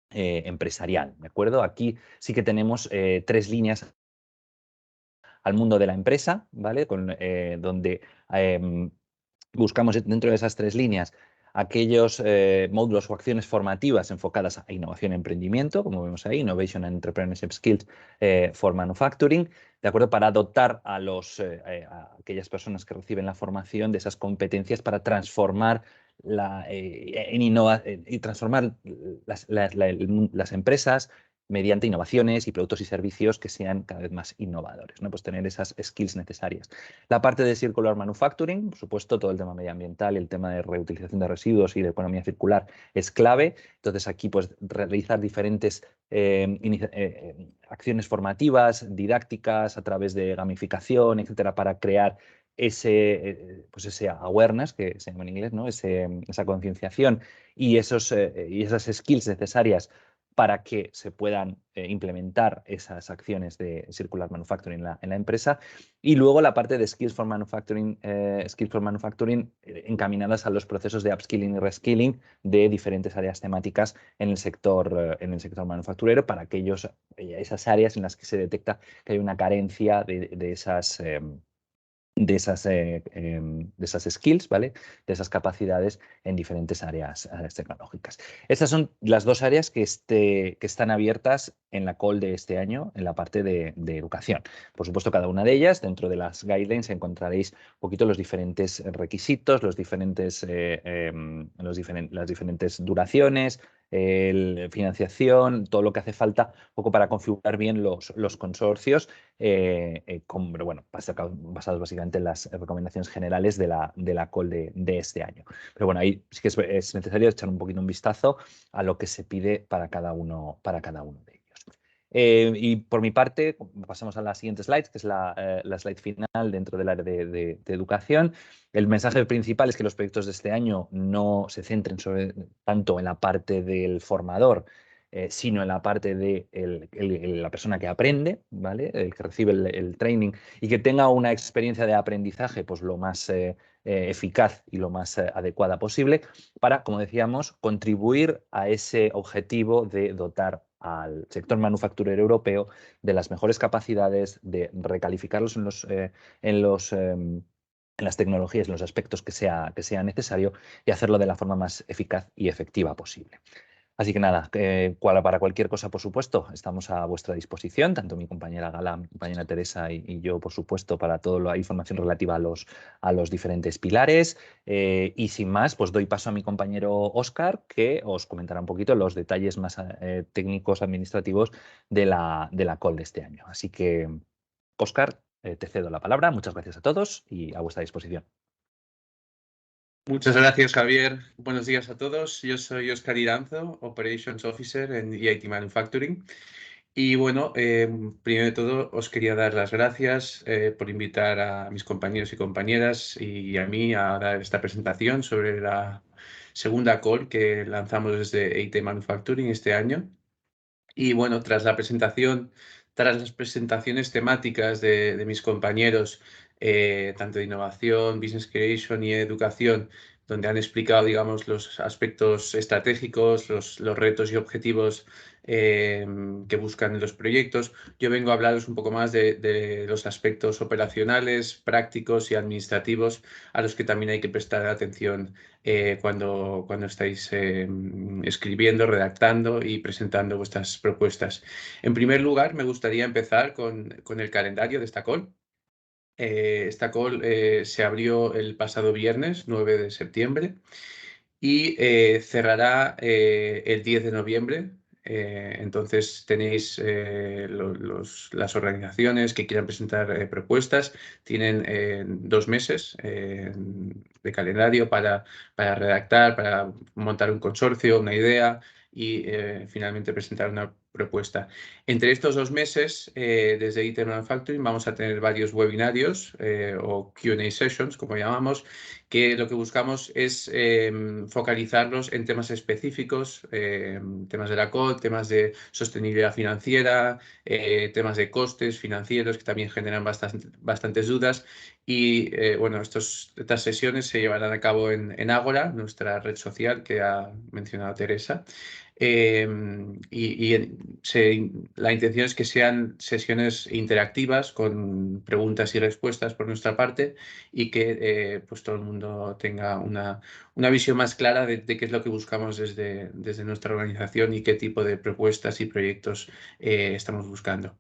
empresarial, ¿de acuerdo? Aquí sí que tenemos 3 líneas al mundo de la empresa, ¿vale? Donde buscamos dentro de esas 3 líneas aquellos módulos o acciones formativas enfocadas a innovación y emprendimiento, como vemos ahí, Innovation and Entrepreneurship Skills for Manufacturing, ¿de acuerdo? Para dotar a aquellas personas que reciben la formación de esas competencias para transformar y transformar las empresas mediante innovaciones y productos y servicios que sean cada vez más innovadores, ¿no? Pues tener esas skills necesarias. La parte de Circular Manufacturing, por supuesto, todo el tema medioambiental y el tema de reutilización de residuos y de economía circular es clave. Entonces, aquí, pues, realizar diferentes acciones formativas, didácticas, a través de gamificación, etcétera, para crear ese awareness, que se llama en inglés, ¿no? Esa concienciación y esas skills necesarias para que se puedan implementar esas acciones de Circular Manufacturing en la empresa. Y luego la parte de Skills for Manufacturing encaminadas a los procesos de upskilling y reskilling de diferentes áreas temáticas en el sector manufacturero para esas áreas en las que se detecta que hay una carencia de esas skills, ¿vale? De esas capacidades en diferentes áreas tecnológicas. Estas son las 2 áreas que están abiertas en la call de este año, en la parte de educación. Por supuesto, cada una de ellas, dentro de las guidelines, encontraréis un poquito los diferentes requisitos, las diferentes duraciones, financiación, todo lo que hace falta un poco para configurar bien los consorcios, pero bueno, basados básicamente en las recomendaciones generales de la call de este año. Pero bueno, ahí sí que es necesario echar un poquito un vistazo a lo que se pide para cada uno de ellos. Y por mi parte, pasamos a la siguiente slide, que es la slide final dentro del área de educación. El mensaje principal es que los proyectos de este año no se centren tanto en la parte del formador, sino en la parte de la persona que aprende, ¿vale? El que recibe el training y que tenga una experiencia de aprendizaje pues, lo más eficaz y lo más adecuada posible para, como decíamos, contribuir a ese objetivo de dotar al sector manufacturero europeo de las mejores capacidades, de recalificarlos en las tecnologías, en los aspectos que sea necesario y hacerlo de la forma más eficaz y efectiva posible. Así que nada, para cualquier cosa, por supuesto, estamos a vuestra disposición, tanto mi compañera Gala, mi compañera Teresa y yo, por supuesto, para toda la información relativa a los diferentes pilares. Y sin más, pues doy paso a mi compañero Óscar, que os comentará un poquito los detalles más técnicos administrativos de la call de este año. Así que, Óscar, te cedo la palabra. Muchas gracias a todos y a vuestra disposición. Muchas gracias, Javier. Buenos días a todos. Yo soy Óscar Iranzo, Operations Officer en EIT Manufacturing. Y bueno, primero de todo os quería dar las gracias por invitar a mis compañeros y compañeras y a mí a dar esta presentación sobre la segunda call que lanzamos desde EIT Manufacturing este año. Y bueno, tras las presentaciones temáticas de mis compañeros, tanto de innovación, business creation y educación, donde han explicado, digamos, los aspectos estratégicos, los retos y objetivos que buscan los proyectos, yo vengo a hablaros un poco más de los aspectos operacionales, prácticos y administrativos a los que también hay que prestar atención cuando estáis escribiendo, redactando y presentando vuestras propuestas. En primer lugar, me gustaría empezar con el calendario de esta call. Esta call se abrió el pasado viernes, 9 de septiembre, y cerrará el 10 de noviembre. Entonces tenéis las organizaciones que quieran presentar propuestas, tienen 2 meses de calendario para redactar, para montar un consorcio, una idea y finalmente presentar una propuesta. Entre estos 2 meses, desde EIT Manufacturing vamos a tener varios webinarios o Q&A sessions, como llamamos, que lo que buscamos es focalizarlos en temas específicos, temas de la COD, temas de sostenibilidad financiera, temas de costes financieros que también generan bastantes dudas. Y bueno, estas sesiones se llevarán a cabo en Ágora, nuestra red social que ha mencionado Teresa. La intención es que sean sesiones interactivas con preguntas y respuestas por nuestra parte y que pues todo el mundo tenga una visión más clara de qué es lo que buscamos desde nuestra organización y qué tipo de propuestas y proyectos estamos buscando.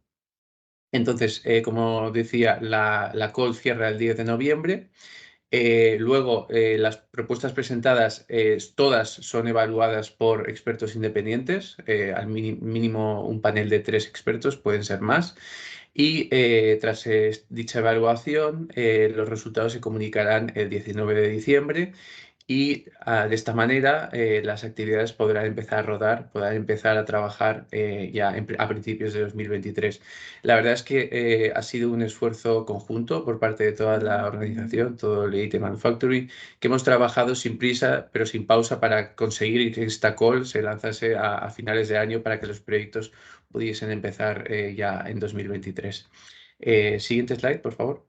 Entonces, como decía, la call cierra el 10 de noviembre. Luego, las propuestas presentadas todas son evaluadas por expertos independientes, al mínimo un panel de 3 expertos, pueden ser más. Y tras dicha evaluación, los resultados se comunicarán el 19 de diciembre y de esta manera las actividades podrán empezar a rodar, podrán empezar a trabajar ya a principios de 2023. La verdad es que ha sido un esfuerzo conjunto por parte de toda la organización, todo el EIT Manufacturing, que hemos trabajado sin prisa pero sin pausa para conseguir que esta call se lanzase a finales de año para que los proyectos pudiesen empezar ya en 2023. Siguiente slide, por favor.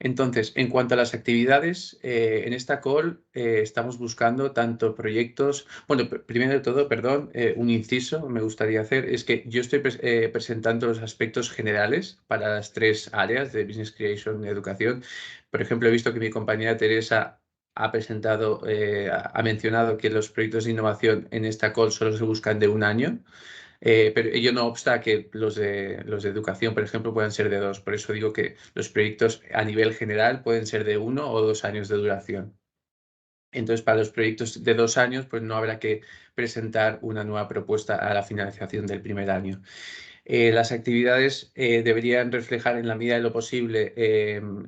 Entonces, en cuanto a las actividades, en esta call estamos buscando tanto proyectos. Bueno, primero de todo, perdón, un inciso me gustaría hacer es que yo estoy presentando los aspectos generales para las 3 áreas de Business Creation y Educación. Por ejemplo, he visto que mi compañera Teresa ha mencionado que los proyectos de innovación en esta call solo se buscan de 1 año. Pero ello no obsta que los de educación, por ejemplo, puedan ser de 2. Por eso digo que los proyectos a nivel general pueden ser de 1 o 2 años de duración. Entonces, para los proyectos de 2 años, pues no habrá que presentar una nueva propuesta a la finalización del primer año. Las actividades deberían reflejar en la medida de lo posible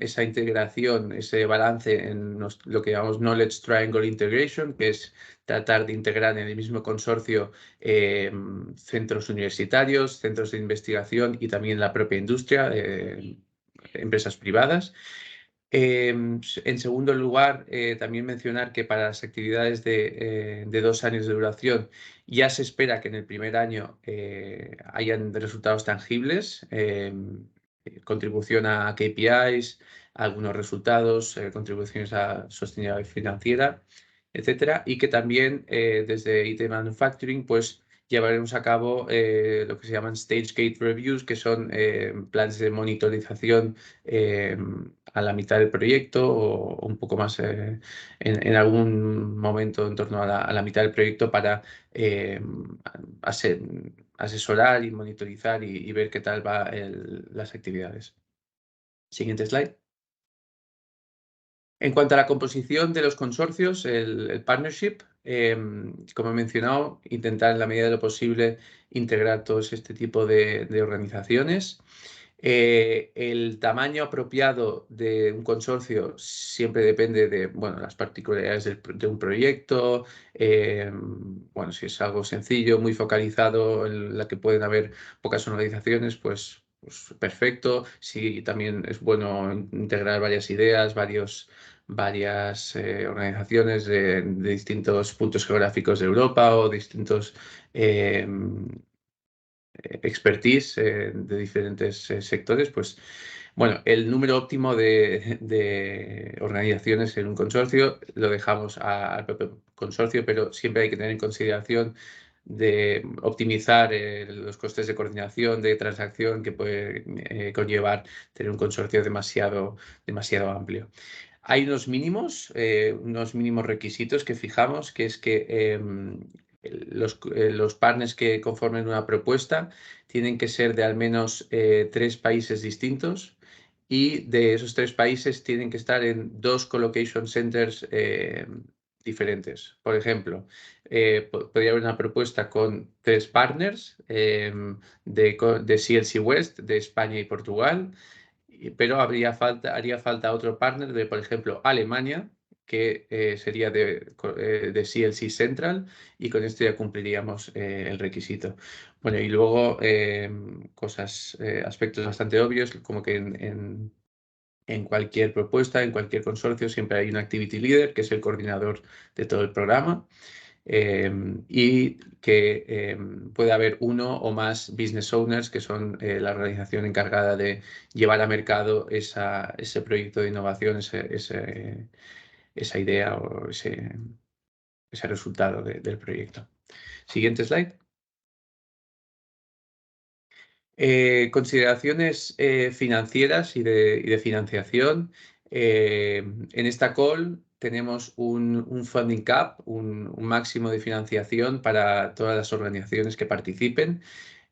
esa integración, ese balance en lo que llamamos Knowledge Triangle Integration, que es tratar de integrar en el mismo consorcio centros universitarios, centros de investigación y también la propia industria, empresas privadas. En segundo lugar, también mencionar que para las actividades de 2 años de duración ya se espera que en el primer año hayan resultados tangibles, contribución a KPIs, algunos resultados, contribuciones a sostenibilidad financiera, etcétera, y que también desde IT Manufacturing pues llevaremos a cabo lo que se llaman Stage Gate Reviews, que son planes de monitorización a la mitad del proyecto o un poco más en algún momento en torno a la mitad del proyecto para asesorar y monitorizar y ver qué tal van las actividades. Siguiente slide. En cuanto a la composición de los consorcios, el partnership, como he mencionado, intentar en la medida de lo posible integrar todos este tipo de organizaciones. El tamaño apropiado de un consorcio siempre depende de las particularidades de un proyecto. Bueno, si es algo sencillo, muy focalizado, en la que pueden haber pocas organizaciones, pues perfecto. Si también es bueno integrar varias ideas, varias organizaciones de distintos puntos geográficos de Europa o distintos expertise de diferentes sectores, pues bueno, el número óptimo de organizaciones en un consorcio lo dejamos al propio consorcio, pero siempre hay que tener en consideración de optimizar los costes de coordinación, de transacción que puede conllevar tener un consorcio demasiado amplio. Hay unos mínimos requisitos que fijamos, que es que los partners que conformen una propuesta tienen que ser de al menos 3 países distintos y de esos 3 países tienen que estar en 2 colocation centers diferentes. Por ejemplo, podría haber una propuesta con 3 partners de CLC West, de España y Portugal, pero haría falta otro partner de, por ejemplo, Alemania, que sería de CLC Central, y con esto ya cumpliríamos el requisito. Bueno, y luego aspectos bastante obvios, como que en cualquier propuesta, en cualquier consorcio, siempre hay un activity leader, que es el coordinador de todo el programa. Y que puede haber uno o más business owners, que son la organización encargada de llevar a mercado ese proyecto de innovación, esa idea o ese resultado del proyecto. Siguiente slide. Consideraciones financieras y de financiación. En esta call tenemos un funding cap, un máximo de financiación para todas las organizaciones que participen.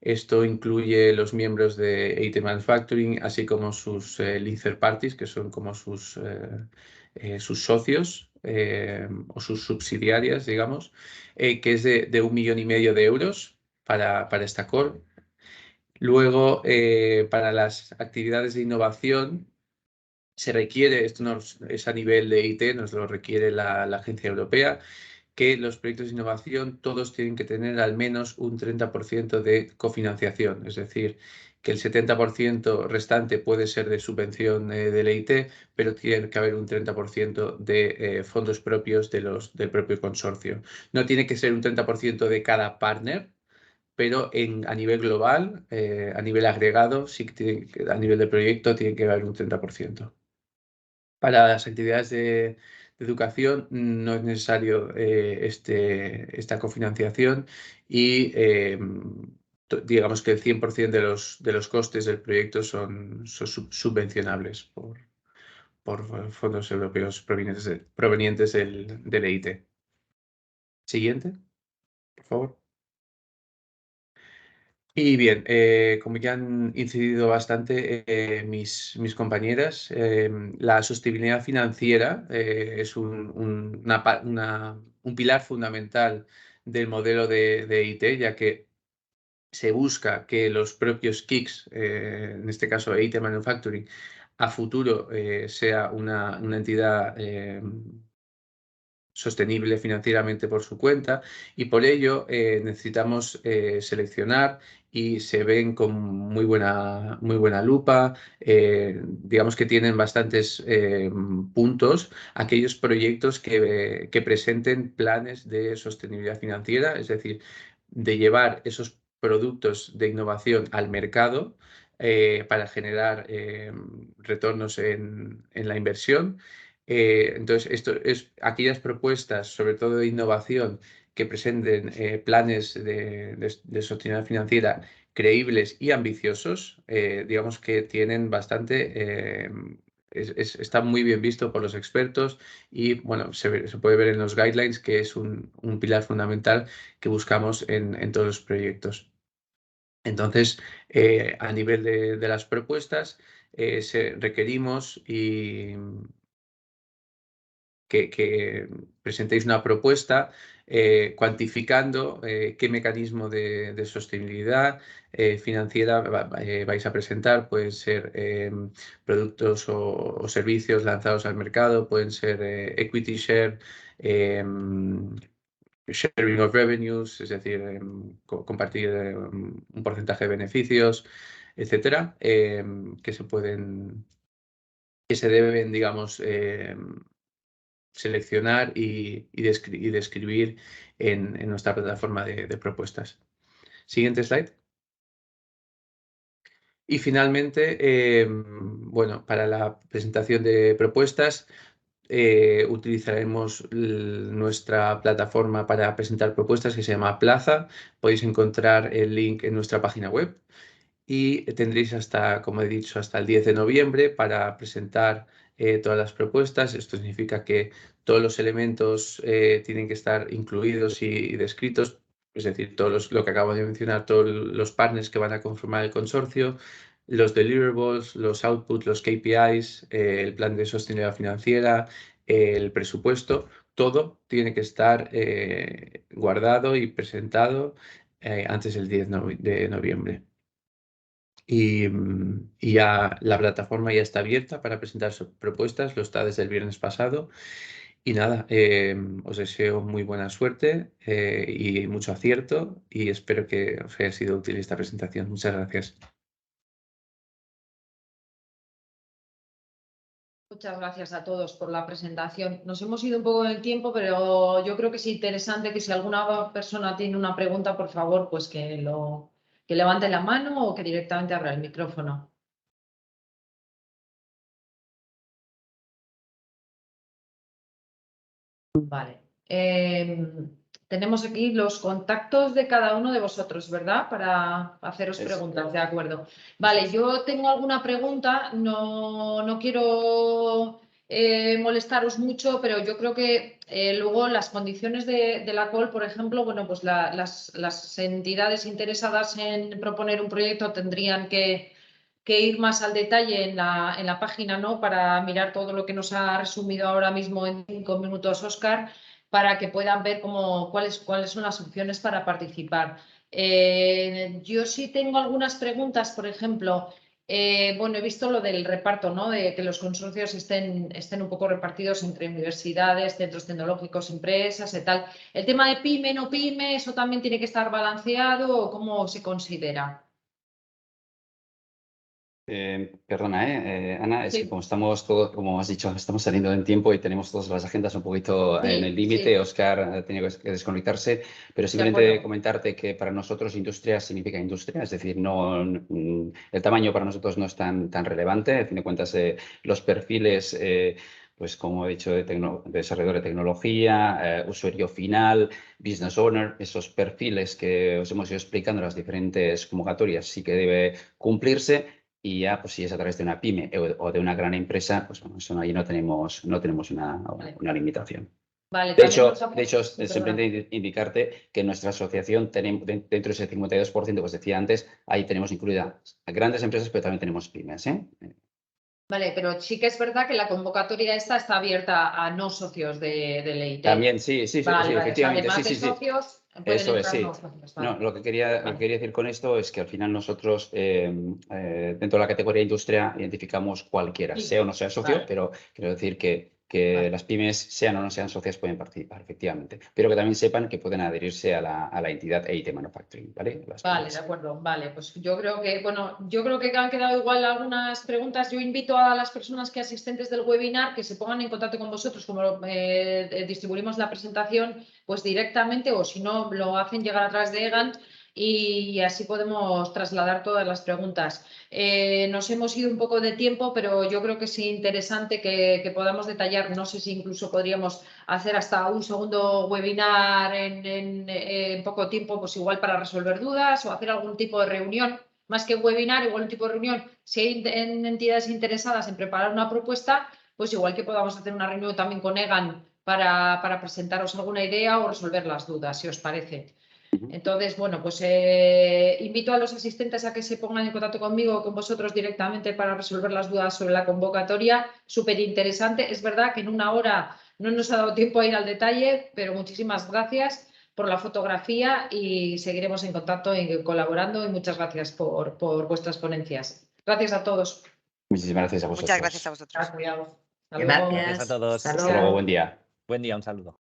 Esto incluye los miembros de IT Manufacturing, así como sus lead third parties, que son como sus socios o sus subsidiarias, digamos, que es de 1,5 millones de euros para esta call. Luego, para las actividades de innovación, se requiere, esto es a nivel de IT, nos lo requiere la Agencia Europea, que los proyectos de innovación todos tienen que tener al menos un 30% de cofinanciación, es decir, que el 70% restante puede ser de subvención del EIT, pero tiene que haber un 30% de fondos propios del propio consorcio. No tiene que ser un 30% de cada partner, pero a nivel global, a nivel agregado, sí que a nivel de proyecto tiene que haber un 30%. Para las actividades de educación no es necesario esta cofinanciación y digamos que el 100% de los costes del proyecto son subvencionables por fondos europeos provenientes del EIT. Siguiente, por favor. Y bien, como ya han incidido bastante mis compañeras, la sostenibilidad financiera es un pilar fundamental del modelo de IT, ya que se busca que los propios KICs, en este caso IT Manufacturing, a futuro sea una entidad sostenible financieramente por su cuenta, y por ello necesitamos seleccionar, y se ven con muy buena lupa, digamos que tienen bastantes puntos aquellos proyectos que presenten planes de sostenibilidad financiera, es decir, de llevar esos productos de innovación al mercado para generar retornos en la inversión. Entonces, esto es aquellas propuestas, sobre todo de innovación, que presenten planes de sostenibilidad financiera creíbles y ambiciosos, digamos que tienen bastante, está muy bien visto por los expertos, y bueno, se puede ver en los guidelines que es un pilar fundamental que buscamos en todos los proyectos. Entonces, a nivel de las propuestas, requerimos que presentéis una propuesta cuantificando qué mecanismo de sostenibilidad financiera vais a presentar. Pueden ser productos o servicios lanzados al mercado, pueden ser equity share, sharing of revenues, es decir, compartir un porcentaje de beneficios, etcétera, que se deben, digamos, seleccionar y describir en nuestra plataforma de propuestas. Siguiente slide. Y finalmente, bueno, para la presentación de propuestas utilizaremos nuestra plataforma para presentar propuestas, que se llama Plaza. Podéis encontrar el link en nuestra página web, y tendréis hasta, como he dicho, hasta el 10 de noviembre para presentar todas las propuestas. Esto significa que todos los elementos tienen que estar incluidos y descritos, es decir, lo que acabo de mencionar, todos los partners que van a conformar el consorcio, los deliverables, los outputs, los KPIs, el plan de sostenibilidad financiera, el presupuesto. Todo tiene que estar guardado y presentado antes del 10 de noviembre. Y ya la plataforma ya está abierta para presentar sus propuestas, lo está desde el viernes pasado. Y nada, os deseo muy buena suerte y mucho acierto, y espero que os haya sido útil esta presentación. Muchas gracias. Muchas gracias a todos por la presentación. Nos hemos ido un poco en el tiempo, pero yo creo que es interesante que si alguna persona tiene una pregunta, por favor, pues que levante la mano o que directamente abra el micrófono. Vale. Tenemos aquí los contactos de cada uno de vosotros, ¿verdad? Para haceros preguntas, de acuerdo. Vale, yo tengo alguna pregunta, no quiero molestaros mucho, pero yo creo que luego las condiciones de la call, por ejemplo, bueno, pues las entidades interesadas en proponer un proyecto tendrían que ir más al detalle en la página, ¿no? Para mirar todo lo que nos ha resumido ahora mismo en 5 minutos Óscar, para que puedan ver cuáles son las opciones para participar. Yo sí tengo algunas preguntas, por ejemplo, bueno, he visto lo del reparto, ¿no? De que los consorcios estén un poco repartidos entre universidades, centros tecnológicos, empresas y tal. El tema de pyme, no pyme, ¿eso también tiene que estar balanceado o cómo se considera? Perdona, Ana, es Sí. que como estamos todos, como has dicho, estamos saliendo en tiempo y tenemos todas las agendas un poquito Sí, en el límite. sí. Óscar ha tenido que desconectarse, pero De simplemente acuerdo. comentarte que para nosotros industria significa industria, es decir, el tamaño para nosotros no es tan relevante. A fin de cuentas, los perfiles, pues como he dicho, de desarrollador de tecnología, usuario final, business owner, esos perfiles que os hemos ido explicando en las diferentes convocatorias sí que debe cumplirse. Y ya, pues si es a través de una pyme o de una gran empresa, pues bueno, eso ahí no tenemos una limitación. Vale, De también hecho, nos apunta- simplemente indicarte que en nuestra asociación tenemos, dentro de ese 52% que os decía antes, ahí tenemos incluida a grandes empresas, pero también tenemos pymes, ¿eh? Vale, pero sí que es verdad que la convocatoria esta está abierta a no socios de EIT. También, sí, Vale, vale. O sea, efectivamente, además de sí. socios, pueden Eso es, entrar sí. nuevos socios. No, Vale. lo que quería decir con esto es que al final nosotros dentro de la categoría industria identificamos cualquiera, Sí. sea o no sea socio, Vale. pero quiero decir que Vale. las pymes, sean o no sean socias, pueden participar, efectivamente. Pero que también sepan que pueden adherirse a la entidad EIT Manufacturing, ¿vale? Las Vale, pymes. de acuerdo. Vale, pues yo creo que han quedado igual algunas preguntas. Yo invito a las personas que asistentes del webinar que se pongan en contacto con vosotros, como distribuimos la presentación, pues directamente, o si no, lo hacen llegar a través de Egan y así podemos trasladar todas las preguntas. Nos hemos ido un poco de tiempo, pero yo creo que es interesante que podamos detallar. No sé si incluso podríamos hacer hasta un segundo webinar en poco tiempo, pues igual para resolver dudas o hacer algún tipo de reunión, más que un webinar, igual un tipo de reunión. Si hay entidades interesadas en preparar una propuesta, pues igual que podamos hacer una reunión también con Egan para presentaros alguna idea o resolver las dudas, si os parece. Entonces, bueno, pues invito a los asistentes a que se pongan en contacto conmigo o con vosotros directamente para resolver las dudas sobre la convocatoria. Súper interesante. Es verdad que en una hora no nos ha dado tiempo a ir al detalle, pero muchísimas gracias por la fotografía y seguiremos en contacto y colaborando. Y muchas gracias por vuestras ponencias. Gracias a todos. Muchísimas gracias a vosotros. Muchas gracias a vosotros. Hasta luego. Gracias. Gracias a todos. Hasta Hasta luego, luego. buen día. Buen día, un saludo.